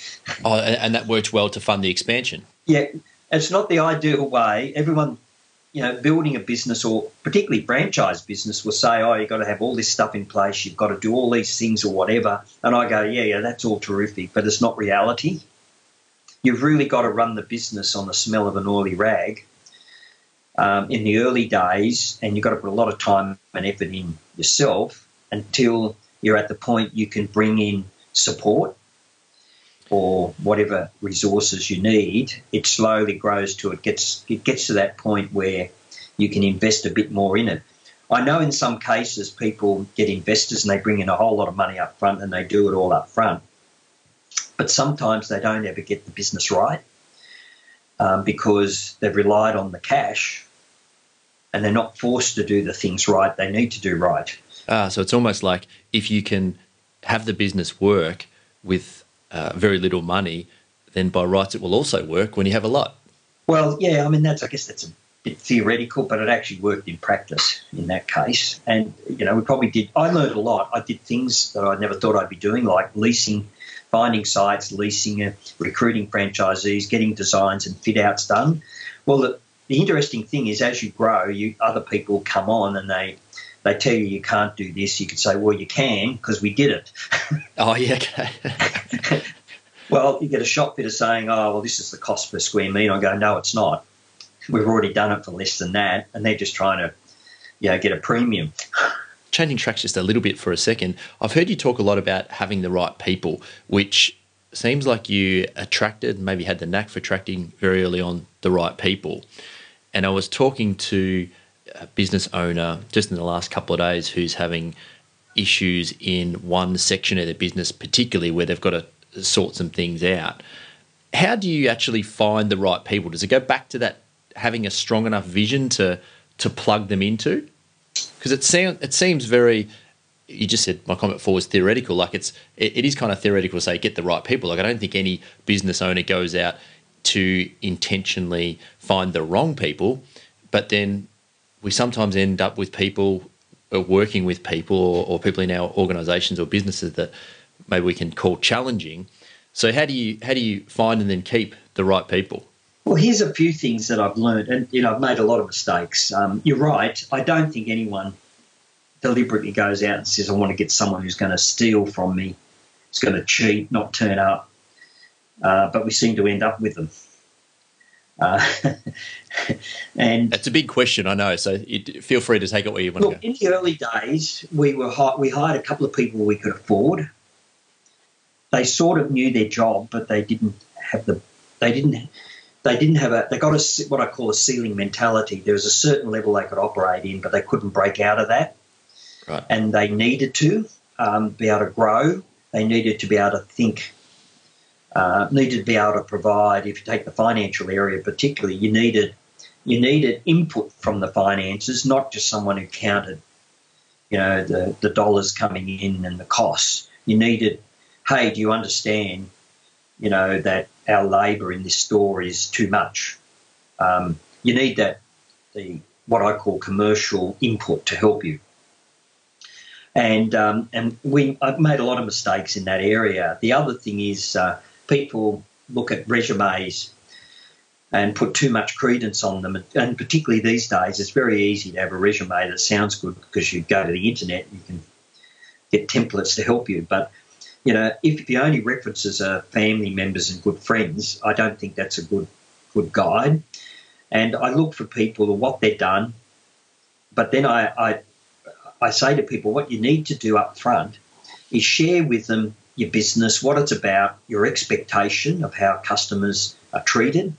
Speaker 1: Oh, and that worked well to fund the expansion.
Speaker 5: Yeah, it's not the ideal way. Everyone, building a business, or particularly franchise business, will say, you've got to have all this stuff in place, you've got to do all these things or whatever. And I go, yeah, that's all terrific, but it's not reality. You've really got to run the business on the smell of an oily rag. in the early days, and you've got to put a lot of time and effort in yourself until you're at the point you can bring in support or whatever resources you need. It slowly grows to it gets to that point where you can invest a bit more in it. I know in some cases people get investors and they bring in a whole lot of money up front and they do it all up front. But sometimes they don't ever get the business right because they've relied on the cash and they're not forced to do the things right they need to do right.
Speaker 1: So it's almost like if you can have the business work with very little money, then by rights it will also work when you have a lot.
Speaker 5: Well, yeah, I mean, I guess that's a bit theoretical, but it actually worked in practice in that case. And, you know, I learned a lot. I did things that I never thought I'd be doing, like leasing, finding sites, leasing, recruiting franchisees, getting designs and fit outs done. Well, the interesting thing is as you grow, other people come on and they tell you can't do this. You could say, well, you can because we did it.
Speaker 1: Oh, yeah, okay.
Speaker 5: Well, you get a shop fitter saying, oh, well, this is the cost per square metre. I go, no, it's not. We've already done it for less than that, and they're just trying to, get a premium.
Speaker 1: Changing tracks just a little bit for a second, I've heard you talk a lot about having the right people, which seems like you attracted, maybe had the knack for attracting very early on the right people. And I was talking to a business owner just in the last couple of days who's having issues in one section of their business, particularly where they've got to sort some things out. How do you actually find the right people? Does it go back to that having a strong enough vision to plug them into? Because it seems very, you just said my comment before was theoretical, like it is kind of theoretical to say get the right people. Like I don't think any business owner goes out to intentionally find the wrong people, but then we sometimes end up with people working with people or people in our organisations or businesses that maybe we can call challenging. So how do you find and then keep the right people?
Speaker 5: Well, here's a few things that I've learned, and I've made a lot of mistakes. You're right. I don't think anyone deliberately goes out and says, I want to get someone who's going to steal from me, who's going to cheat, not turn up. But we seem to end up with them. And
Speaker 1: that's a big question, I know. So feel free to take it where you want to go.
Speaker 5: In the early days, we hired a couple of people we could afford. They sort of knew their job, but they got what I call a ceiling mentality. There was a certain level they could operate in, but they couldn't break out of that.
Speaker 1: Right.
Speaker 5: And they needed to be able to grow. They needed to be able to think. Needed to be able to provide. If you take the financial area particularly, you needed input from the finances, not just someone who counted, the dollars coming in and the costs. You needed, hey, do you understand, that our labour in this store is too much? You need what I call commercial input to help you. And I've made a lot of mistakes in that area. The other thing is people look at resumes and put too much credence on them. And particularly these days, it's very easy to have a resume that sounds good because you go to the internet and you can get templates to help you. But, if the only references are family members and good friends, I don't think that's a good guide. And I look for people or what they've done. But then I say to people, what you need to do up front is share with them your business, what it's about, your expectation of how customers are treated,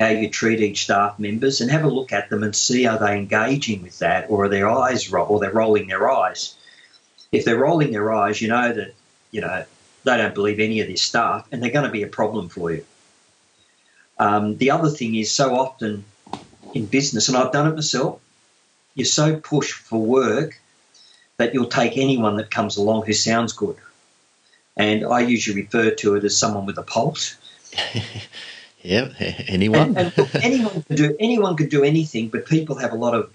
Speaker 5: how you treat each staff members, and have a look at them and see are they engaging with that, or are their eyes or they're rolling their eyes. If they're rolling their eyes, you know that they don't believe any of this stuff, and they're going to be a problem for you. The other thing is so often in business, and I've done it myself, you're so pushed for work that you'll take anyone that comes along who sounds good. And I usually refer to it as someone with a pulse.
Speaker 1: Yeah, anyone.
Speaker 5: And look, anyone can do anything, but people have a lot of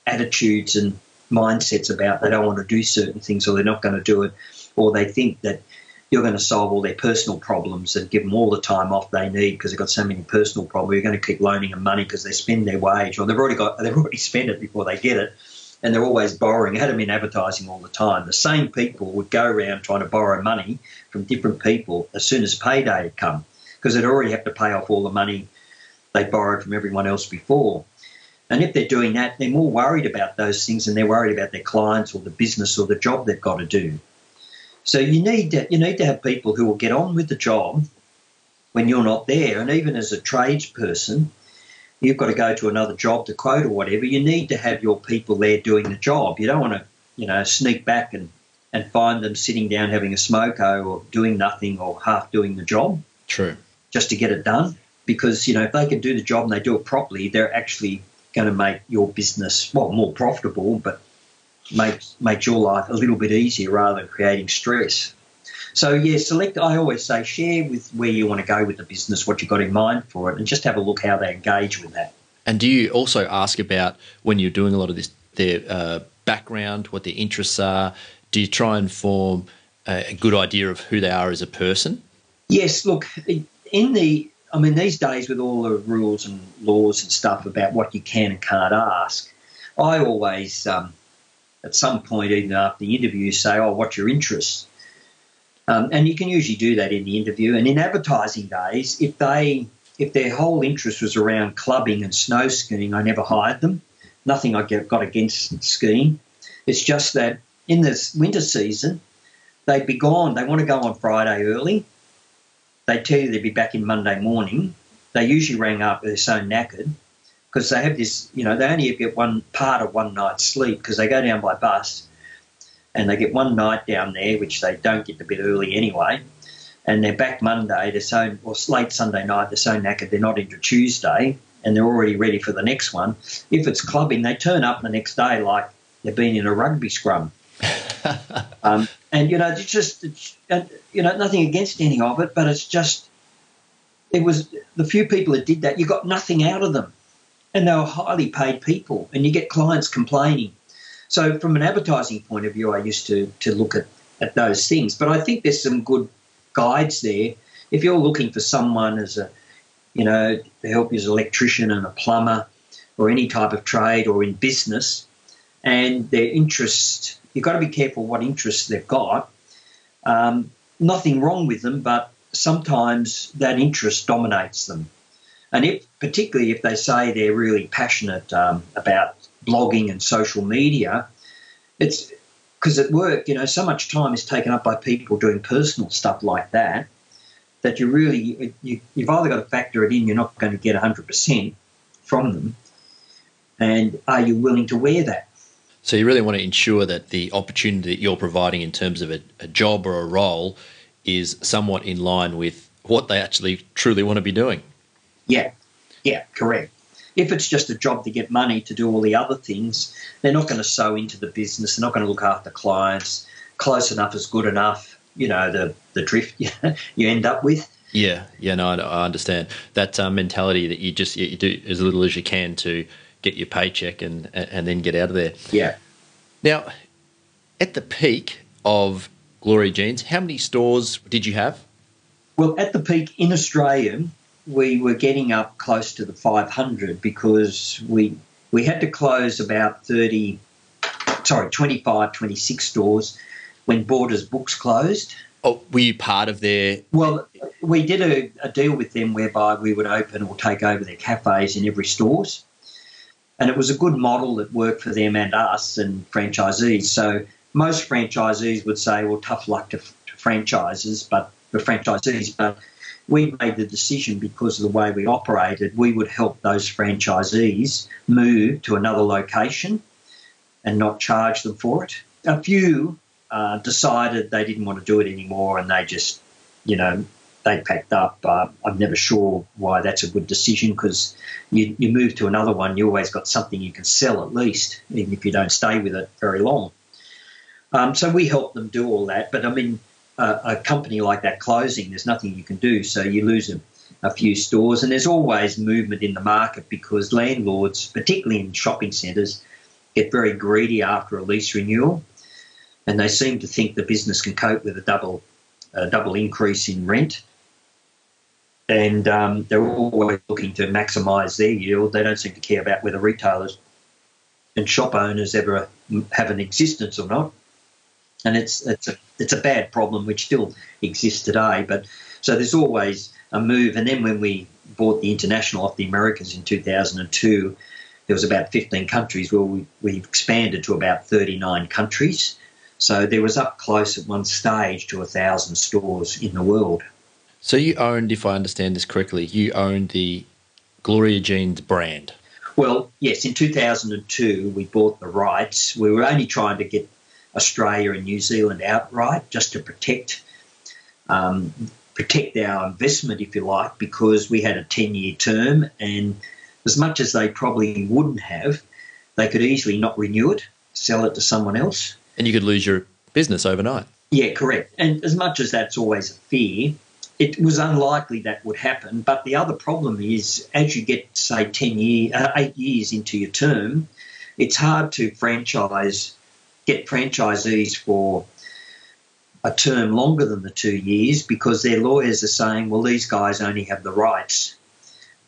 Speaker 5: attitudes and mindsets about they don't want to do certain things, or they're not going to do it, or they think that you're going to solve all their personal problems and give them all the time off they need because they've got so many personal problems. You're going to keep loaning them money because they spend their wage, or they've already spent it before they get it, and they're always borrowing. I had them in advertising all the time. The same people would go around trying to borrow money from different people as soon as payday had come because they'd already have to pay off all the money they borrowed from everyone else before. And if they're doing that, they're more worried about those things and they're worried about their clients or the business or the job they've got to do. So you need to have people who will get on with the job when you're not there. And even as a tradesperson, you've got to go to another job to quote or whatever. You need to have your people there doing the job. You don't want to, sneak back and find them sitting down having a smoko or doing nothing or half doing the job.
Speaker 1: True. Just
Speaker 5: to get it done. Because, if they can do the job and they do it properly, they're actually going to make your business, more profitable, but makes your life a little bit easier rather than creating stress. So, I always say share with where you want to go with the business, what you've got in mind for it, and just have a look how they engage with that.
Speaker 1: And do you also ask about, when you're doing a lot of this, their background, what their interests are? Do you try and form a good idea of who they are as a person?
Speaker 5: Yes, look, these days with all the rules and laws and stuff about what you can and can't ask, I always, at some point, even after the interview, say, what's your interest? And you can usually do that in the interview. And in advertising days, if their whole interest was around clubbing and snow skiing, I never hired them. Nothing I got against skiing. It's just that in this winter season, they'd be gone. They want to go on Friday early. They tell you they'd be back in Monday morning. They usually rang up, they're so knackered because they have this, they only get one night's sleep because they go down by bus and they get one night down there, which they don't get a bit early anyway, and they're back Monday, or late Sunday night, they're so knackered they're not into Tuesday and they're already ready for the next one. If it's clubbing, they turn up the next day like they've been in a rugby scrum. Nothing against any of it, but it's just, it was the few people that did that, you got nothing out of them. And they were highly paid people, and you get clients complaining. So from an advertising point of view, I used to look at those things. But I think there's some good guides there. If you're looking for someone to help you as an electrician and a plumber or any type of trade or in business, and their interest, you've got to be careful what interests they've got. Nothing wrong with them, but sometimes that interest dominates them. And particularly if they say they're really passionate about blogging and social media, it's because at work, so much time is taken up by people doing personal stuff like that, that you've either got to factor it in, you're not going to get 100% from them, and are you willing to wear that?
Speaker 1: So you really want to ensure that the opportunity that you're providing in terms of a job or a role is somewhat in line with what they actually truly want to be doing. Yeah, correct. If it's just a job to get money to do all the other things, they're not going to sow into the business. They're not going to look after clients. Close enough is good enough. The drift you end up with. Yeah, no, I understand that mentality that you do as little as you can to get your paycheck and then get out of there.
Speaker 5: Yeah.
Speaker 1: Now, at the peak of Gloria Jeans, how many stores did you have?
Speaker 5: Well, at the peak in Australia, we were getting up close to the 500 because we had to close about 25, 26 stores when Borders Books closed.
Speaker 1: Oh, were you part of their...
Speaker 5: Well, we did a deal with them whereby we would open or take over their cafes in every stores. And it was a good model that worked for them and us and franchisees. So most franchisees would say, well, tough luck to franchisees, but we made the decision because of the way we operated, we would help those franchisees move to another location and not charge them for it. A few decided they didn't want to do it anymore and they just, they packed up. I'm never sure why that's a good decision because you move to another one, you always got something you can sell at least, even if you don't stay with it very long. So we helped them do all that. But, a company like that closing, there's nothing you can do. So you lose a few stores. And there's always movement in the market because landlords, particularly in shopping centres, get very greedy after a lease renewal. And they seem to think the business can cope with a double increase in rent. And they're always looking to maximise their yield. They don't seem to care about whether retailers and shop owners ever have an existence or not. And it's a bad problem which still exists today. But so there's always a move. And then when we bought the International off the Americans in 2002, there was about 15 countries. Well, we've expanded to about 39 countries. So there was up close at one stage to 1,000 stores in the world.
Speaker 1: So you owned, if I understand this correctly, you owned the Gloria Jeans brand.
Speaker 5: Well, yes, in 2002 we bought the rights. We were only trying to get Australia and New Zealand outright just to protect our investment, if you like, because we had a 10-year term, and as much as they probably wouldn't have, they could easily not renew it, sell it to someone else.
Speaker 1: And you could lose your business overnight.
Speaker 5: Yeah, correct. And as much as that's always a fear, it was unlikely that would happen. But the other problem is, as you get, say, 8 years into your term, it's hard to get franchisees for a term longer than the 2 years, because their lawyers are saying, well, these guys only have the rights,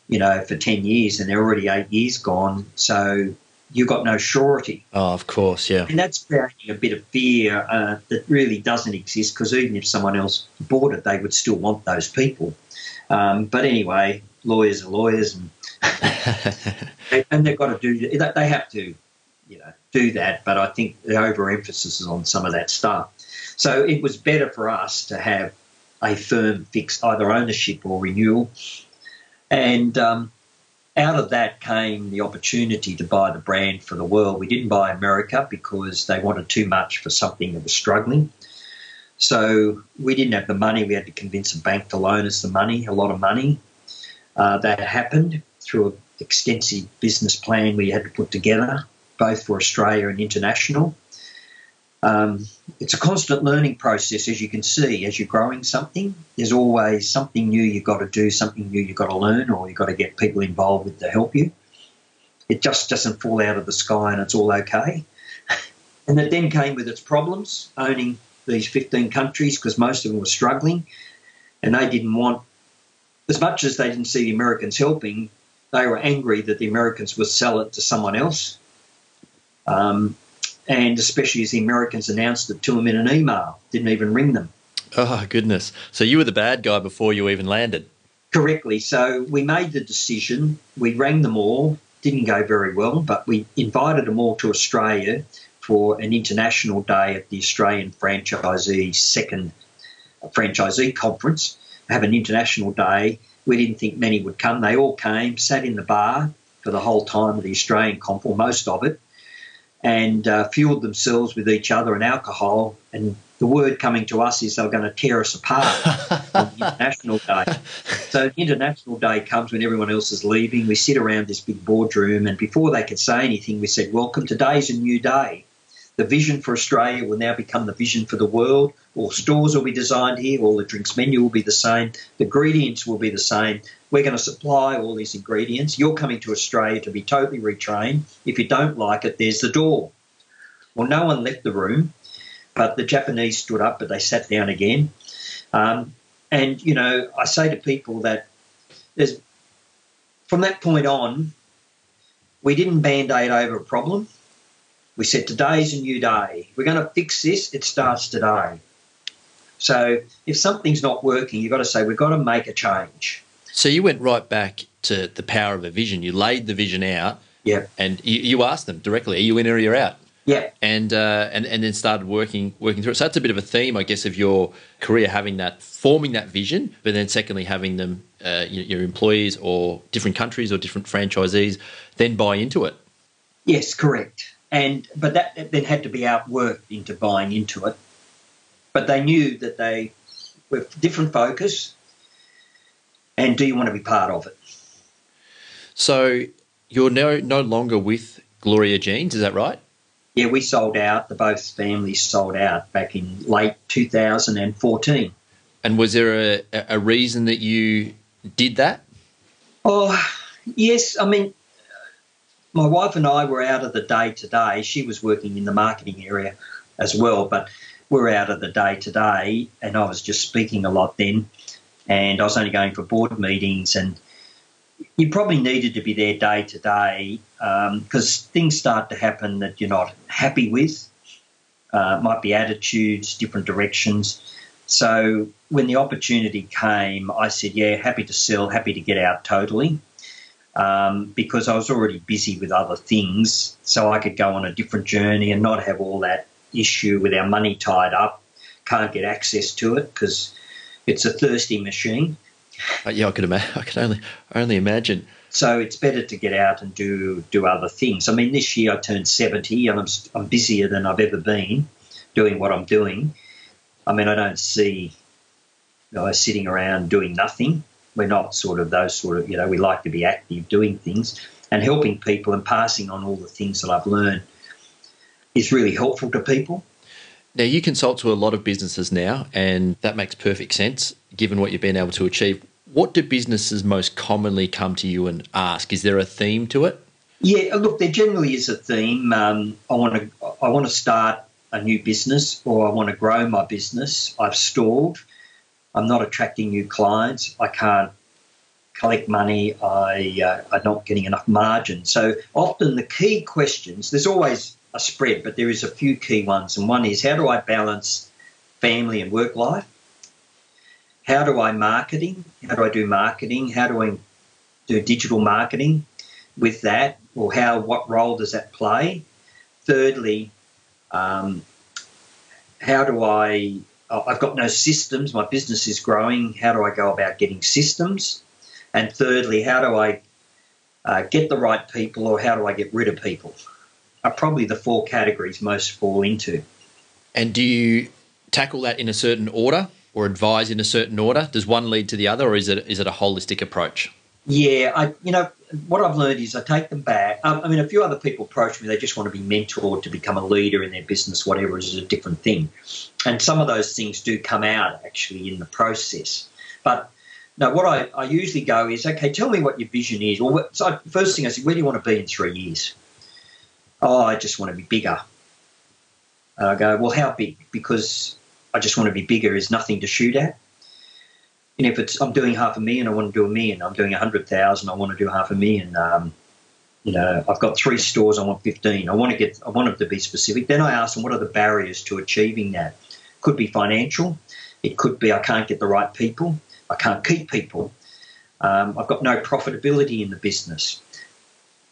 Speaker 5: for 10 years, and they're already 8 years gone. So you've got no surety.
Speaker 1: Oh, of course, yeah.
Speaker 5: And that's creating a bit of fear that really doesn't exist, because even if someone else bought it, they would still want those people. But anyway, lawyers are lawyers, and they've got to do – they have to, do that. But I think the overemphasis is on some of that stuff. So it was better for us to have a firm fixed either ownership or renewal. And out of that came the opportunity to buy the brand for the world. We didn't buy America because they wanted too much for something that was struggling. So we didn't have the money. We had to convince a bank to loan us the money, a lot of money. That happened through an extensive business plan we had to put together, both for Australia and international. It's a constant learning process, as you can see. As you're growing something, there's always something new you've got to do, something new you've got to learn, or you've got to get people involved with to help you. It just doesn't fall out of the sky and it's all okay. And it then came with its problems, owning these 15 countries, because most of them were struggling, and they didn't want, as much as they didn't see the Americans helping, they were angry that the Americans would sell it to someone else. And especially as the Americans announced it to them in an email, didn't even ring them.
Speaker 1: Oh, goodness. So you were the bad guy before you even landed.
Speaker 5: Correctly. So we made the decision. We rang them all. Didn't go very well, but we invited them all to Australia for an international day at the Australian franchisee's second franchisee conference. Have an international day. We didn't think many would come. They all came, sat in the bar for the whole time of the Australian conference, or most of it, and fueled themselves with each other and alcohol. And the word coming to us is they were going to tear us apart on the International Day. So the International Day comes when everyone else is leaving. We sit around this big boardroom, and before they could say anything, we said, welcome, today's a new day. The vision for Australia will now become the vision for the world. All stores will be designed here. All the drinks menu will be the same. The ingredients will be the same. We're going to supply all these ingredients. You're coming to Australia to be totally retrained. If you don't like it, there's the door. Well, no one left the room, but the Japanese stood up, but they sat down again. And, I say to people that from that point on, we didn't Band-Aid over a problem. We said, today's a new day. We're going to fix this. It starts today. So if something's not working, you've got to say, we've got to make a change.
Speaker 1: So you went right back to the power of a vision. You laid the vision out.
Speaker 5: Yeah.
Speaker 1: And you asked them directly, are you in or are you out?
Speaker 5: Yeah.
Speaker 1: And then started working through it. So that's a bit of a theme, I guess, of your career, forming that vision, but then secondly, having them, your employees or different countries or different franchisees then buy into it. Yes,
Speaker 5: correct. But that then had to be outworked into buying into it. But they knew that they were different focus, and do you want to be part of it?
Speaker 1: So you're no longer with Gloria Jeans, is that right?
Speaker 5: Yeah, we sold out. Both families sold out back in late 2014.
Speaker 1: And was there a reason that you did that?
Speaker 5: Oh, yes. I mean, my wife and I were out of the day-to-day. She was working in the marketing area as well, but we're out of the day-to-day, and I was just speaking a lot then, and I was only going for board meetings, and you probably needed to be there day-to-day because things start to happen that you're not happy with. Might be attitudes, different directions. So when the opportunity came, I said, yeah, happy to sell, happy to get out totally. because I was already busy with other things, so I could go on a different journey and not have all that issue with our money tied up. Can't get access to it because it's a thirsty machine.
Speaker 1: Yeah, I can only imagine.
Speaker 5: So it's better to get out and do other things. I mean, this year I turned 70 and I'm busier than I've ever been doing what I'm doing. I mean, I don't see sitting around doing nothing. We're not sort of those sort of, we like to be active doing things, and helping people and passing on all the things that I've learned is really helpful to people.
Speaker 1: Now, you consult to a lot of businesses now, and that makes perfect sense given what you've been able to achieve. What do businesses most commonly come to you and ask? Is there a theme to it?
Speaker 5: Yeah, look, there generally is a theme. I want to start a new business, or I want to grow my business. I've stalled. I'm not attracting new clients. I can't collect money. I'm not getting enough margin. So often the key questions, there's always a spread, but there is a few key ones. And one is, how do I balance family and work life? How do I marketing? How do I do marketing? How do I do digital marketing with that? Or what role does that play? Thirdly, how do I've got no systems. My business is growing. How do I go about getting systems? And thirdly, how do I get the right people, or how do I get rid of people? Are probably the four categories most fall into. And
Speaker 1: do you tackle that in a certain order, or advise in a certain order? Does one lead to the other, or is it a holistic approach?
Speaker 5: Yeah, what I've learned is I take them back. I mean, a few other people approach me. They just want to be mentored to become a leader in their business, whatever is a different thing. And some of those things do come out actually in the process. But no, what I usually go is, okay, tell me what your vision is. So first thing I say, where do you want to be in 3 years? Oh, I just want to be bigger. And I go, well, how big? Because I just want to be bigger is nothing to shoot at. And if I'm doing $500,000, I want to do $1 million. I'm doing 100,000, I want to do $500,000. I've got 3 stores, I want 15. I want them to be specific. Then I ask them, what are the barriers to achieving that? Could be financial. It could be I can't get the right people. I can't keep people. I've got no profitability in the business.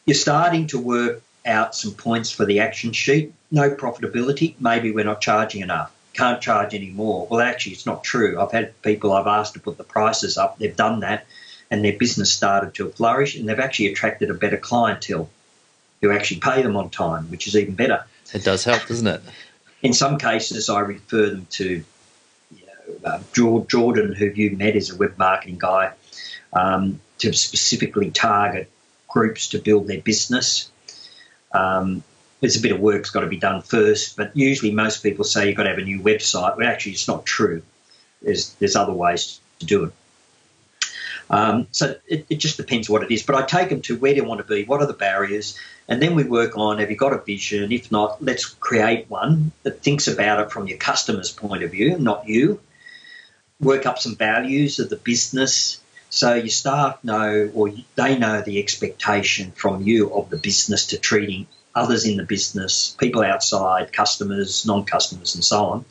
Speaker 5: You're starting to work out some points for the action sheet. No profitability. Maybe we're not charging enough. Can't charge any more. Well, actually, it's not true. I've had people I've asked to put the prices up. They've done that, and their business started to flourish, and they've actually attracted a better clientele who actually pay them on time, which is even better.
Speaker 1: It does help, doesn't it?
Speaker 5: In some cases, I refer them to Jordan, who you met, is a web marketing guy, to specifically target groups to build their business. There's a bit of work's got to be done first, but usually most people say you've got to have a new website. Well, actually, it's not true. There's other ways to do it. So it just depends what it is. But I take them to where do you want to be, what are the barriers, and then we work on, have you got a vision? If not, let's create one that thinks about it from your customer's point of view, not you. Work up some values of the business so your staff know, or they know the expectation from you of the business to treating others in the business, people outside, customers, non-customers, and so on.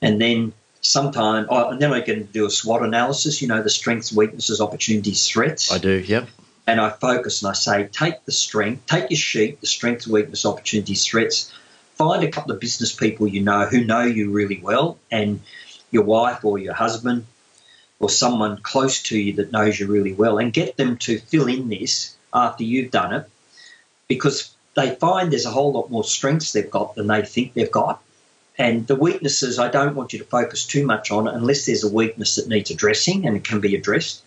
Speaker 5: And then and then I can do a SWOT analysis, the strengths, weaknesses, opportunities, threats.
Speaker 1: I do, yep.
Speaker 5: And I focus and I say, take your sheet, the strengths, weaknesses, opportunities, threats, find a couple of business people who know you really well, and your wife or your husband or someone close to you that knows you really well, and get them to fill in this after you've done it, because they find there's a whole lot more strengths they've got than they think they've got. And the weaknesses, I don't want you to focus too much on unless there's a weakness that needs addressing and it can be addressed.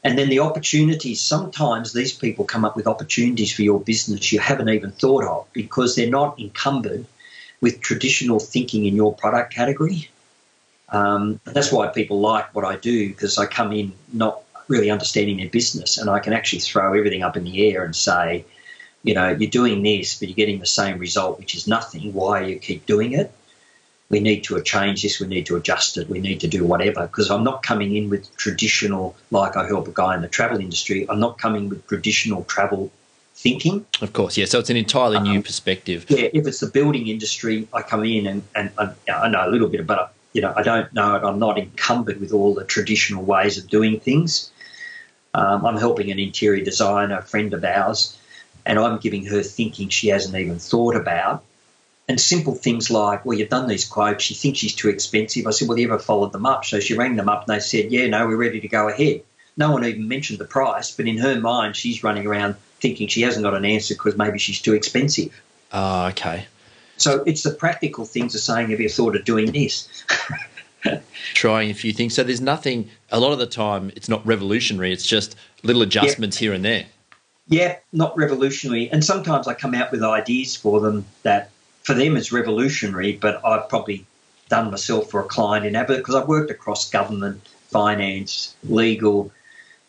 Speaker 5: And then the opportunities, sometimes these people come up with opportunities for your business you haven't even thought of because they're not encumbered with traditional thinking in your product category. That's why people like what I do, because I come in not really understanding their business, and I can actually throw everything up in the air and say, you're doing this, but you're getting the same result, which is nothing. Why you keep doing it? We need to change this. We need to adjust it. We need to do whatever, because I'm not coming in with traditional, like I help a guy in the travel industry. I'm not coming with traditional travel thinking.
Speaker 1: Of course, yeah. So it's an entirely new perspective.
Speaker 5: Yeah, if it's the building industry, I come in and I know a little bit, but I don't know it. I'm not encumbered with all the traditional ways of doing things. I'm helping an interior designer, a friend of ours, and I'm giving her thinking she hasn't even thought about. And simple things like, well, you've done these quotes, she thinks she's too expensive. I said, well, you ever followed them up? So she rang them up and they said, yeah, no, we're ready to go ahead. No one even mentioned the price, but in her mind, she's running around thinking she hasn't got an answer because maybe she's too expensive.
Speaker 1: Oh, okay.
Speaker 5: So it's the practical things of saying, have you thought of doing this?
Speaker 1: Trying a few things. So there's nothing, a lot of the time, it's not revolutionary. It's just little adjustments here and there. Yeah,
Speaker 5: not revolutionary. And sometimes I come out with ideas for them that for them it's revolutionary, but I've probably done myself for a client in Abbott because I've worked across government, finance, legal,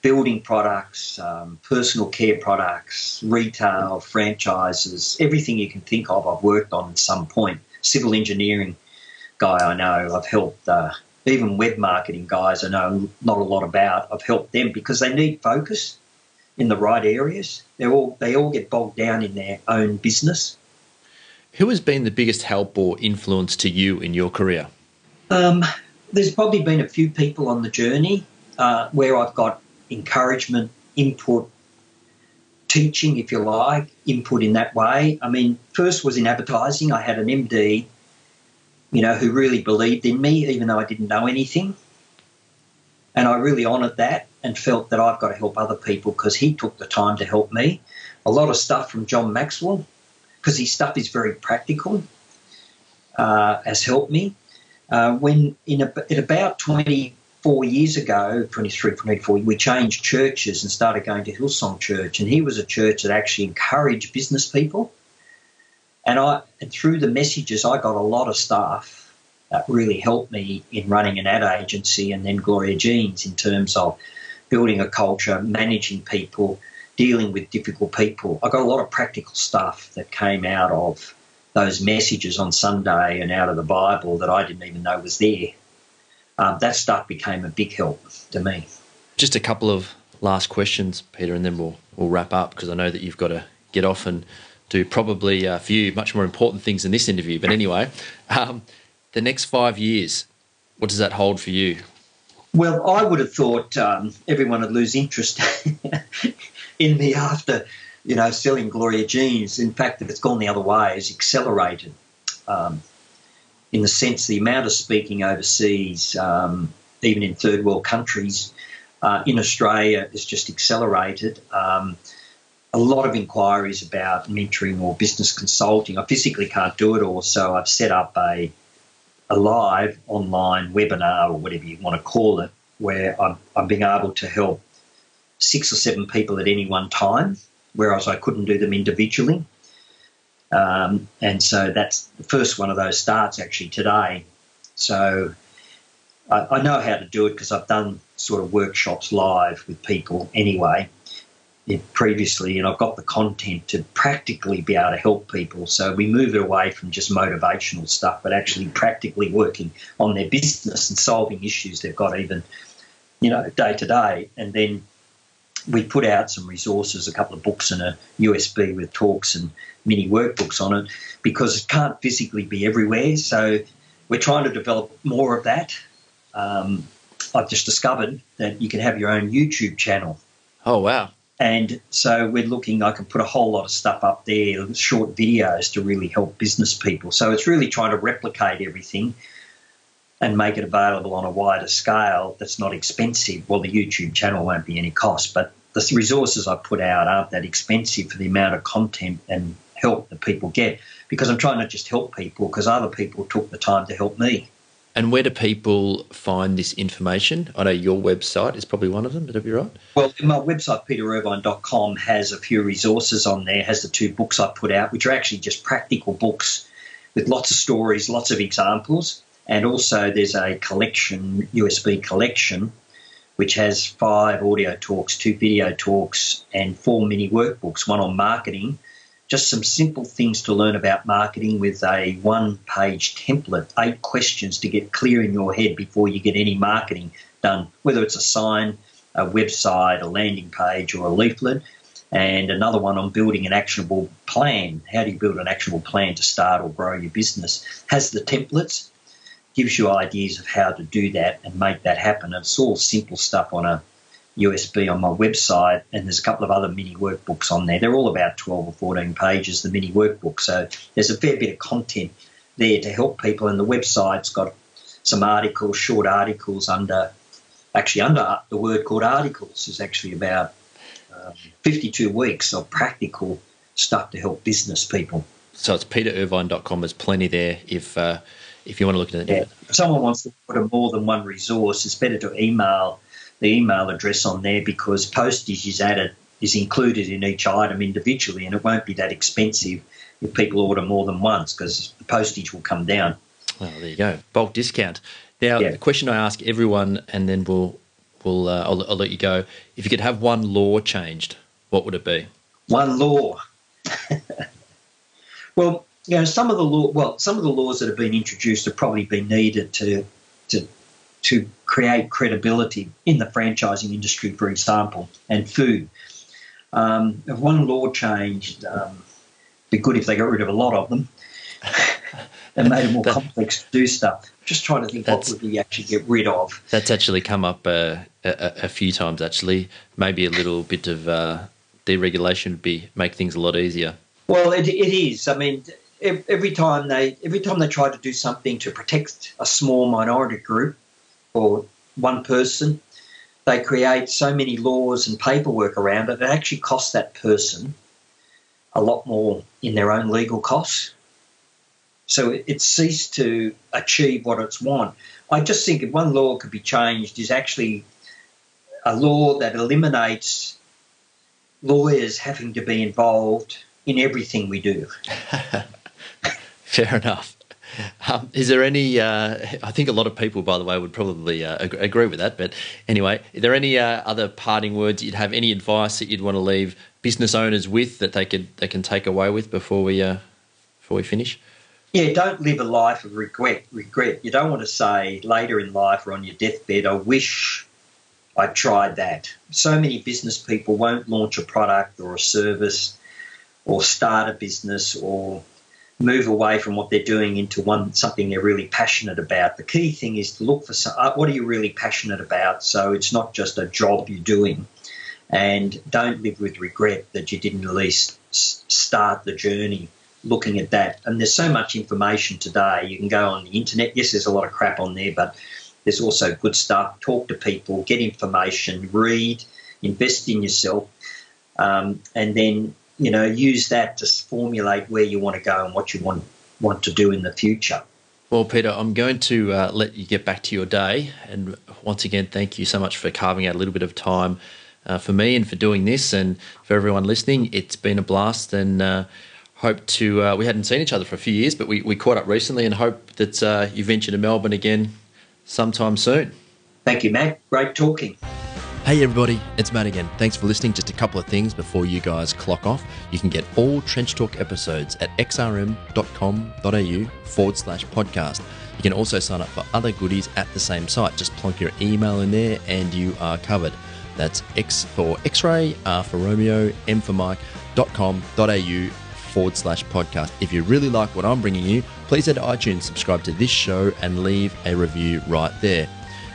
Speaker 5: building products, personal care products, retail, franchises, everything you can think of I've worked on at some point. Civil engineering guy I know, I've helped, even web marketing guys I know not a lot about, I've helped them because they need focus in the right areas. They all get bogged down in their own business.
Speaker 1: Who has been the biggest help or influence to you in your career?
Speaker 5: There's probably been a few people on the journey where I've got encouragement, input, teaching, if you like, input in that way. I mean, first was in advertising. I had an MD, who really believed in me, even though I didn't know anything. And I really honoured that and felt that I've got to help other people because he took the time to help me. A lot of stuff from John Maxwell, because his stuff is very practical, has helped me. When at about 24 years ago, 23, 24, we changed churches and started going to Hillsong Church, and he was a church that actually encouraged business people. And through the messages, I got a lot of stuff that really helped me in running an ad agency and then Gloria Jeans in terms of building a culture, managing people, dealing with difficult people. I got a lot of practical stuff that came out of those messages on Sunday and out of the Bible that I didn't even know was there. That stuff became a big help to me.
Speaker 1: Just a couple of last questions, Peter, and then we'll wrap up because I know that you've got to get off and do probably a few much more important things in this interview. But anyway, the next 5 years, what does that hold for you?
Speaker 5: Well, I would have thought everyone would lose interest in me after, selling Gloria Jeans. In fact, if it's gone the other way, it's accelerated in the sense the amount of speaking overseas, even in third world countries, in Australia, is just accelerated. A lot of inquiries about mentoring or business consulting. I physically can't do it all, so I've set up a live online webinar or whatever you want to call it, where I'm being able to help 6 or 7 people at any one time, whereas I couldn't do them individually. And so that's the first one of those starts actually today. So I know how to do it because I've done sort of workshops live with people anyway previously, and I've got the content to practically be able to help people. So we move it away from just motivational stuff, but actually practically working on their business and solving issues they've got even, day to day. And then we put out some resources, a couple of books and a USB with talks and mini workbooks on it because it can't physically be everywhere. So we're trying to develop more of that. I've just discovered that you can have your own YouTube channel.
Speaker 1: Oh, wow.
Speaker 5: And so we're looking, I can put a whole lot of stuff up there, short videos to really help business people. So it's really trying to replicate everything and make it available on a wider scale that's not expensive. Well, the YouTube channel won't be any cost, but the resources I put out aren't that expensive for the amount of content and help that people get, because I'm trying to just help people because other people took the time to help me.
Speaker 1: And where do people find this information? I know your website is probably one of them, would that be right?
Speaker 5: Well, my website, peterirvine.com, has a few resources on there, has the 2 books I put out, which are actually just practical books with lots of stories, lots of examples. And also there's a collection, USB collection, which has 5 audio talks, 2 video talks, and 4 mini workbooks, one on marketing, just some simple things to learn about marketing with a 1-page template, 8 questions to get clear in your head before you get any marketing done, whether it's a sign, a website, a landing page, or a leaflet, and another one on building an actionable plan. How do you build an actionable plan to start or grow your business? Has the templates, gives you ideas of how to do that and make that happen. It's all simple stuff on a USB on my website, and there's a couple of other mini workbooks on there. They're all about 12 or 14 pages, the mini workbook. So there's a fair bit of content there to help people, and the website's got some articles, short articles under the word called articles. Is actually about 52 weeks of practical stuff to help business people.
Speaker 1: So it's peterirvine.com. There's plenty there if you want to look at it.
Speaker 5: Yeah. If someone wants to put a more than one resource, it's better to email the email address on there, because postage is included in each item individually, and it won't be that expensive if people order more than once, because the postage will come down.
Speaker 1: Well, there you go. Bulk discount. Now, the question I ask everyone, and then I'll let you go. If you could have one law changed, what would it be?
Speaker 5: One law. Well, some of the laws that have been introduced have probably been needed to create credibility in the franchising industry, for example, and food. If one law changed, it'd be good if they got rid of a lot of them and made it more complex to do stuff. Just trying to think what would we actually get rid of.
Speaker 1: That's actually come up a few times, actually. Maybe a little bit of deregulation would make things a lot easier.
Speaker 5: Well, it is. I mean, every time they try to do something to protect a small minority group or one person, they create so many laws and paperwork around it. It actually costs that person a lot more in their own legal costs. So it ceased to achieve what it's want. I just think if one law could be changed, is actually a law that eliminates lawyers having to be involved in everything we do.
Speaker 1: Fair enough. Is there any, I think a lot of people, by the way, would probably agree with that, but anyway, are there any other parting words you'd have, any advice that you'd want to leave business owners with that they can take away with before we finish?
Speaker 5: Yeah, don't live a life of regret. You don't want to say later in life or on your deathbed, I wish I tried that. So many business people won't launch a product or a service or start a business or move away from what they're doing into something they're really passionate about. The key thing is to look for what are you really passionate about, so it's not just a job you're doing, and don't live with regret that you didn't at least start the journey looking at that. And there's so much information today. You can go on the internet. Yes, there's a lot of crap on there, but there's also good stuff. Talk to people, get information, read, invest in yourself, and then use that to formulate where you want to go and what you want to do in the future.
Speaker 1: Well, Peter, I'm going to let you get back to your day. And once again, thank you so much for carving out a little bit of time for me and for doing this, and for everyone listening. It's been a blast, and hope to we hadn't seen each other for a few years, but we caught up recently, and hope that you venture to Melbourne again sometime soon.
Speaker 5: Thank you, Matt. Great talking.
Speaker 1: Hey everybody, it's Matt again. Thanks for listening. Just a couple of things before you guys clock off. You can get all Trench Talk episodes at xrm.com.au/podcast. You can also sign up for other goodies at the same site. Just plonk your email in there and you are covered. That's X for X-ray, R for Romeo, M for Mike.com.au/podcast. If you really like what I'm bringing you, please head to iTunes, subscribe to this show and leave a review right there.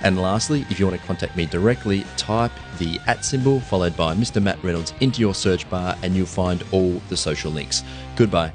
Speaker 1: And lastly, if you want to contact me directly, type the @ symbol followed by Mr. Matt Reynolds into your search bar and you'll find all the social links. Goodbye.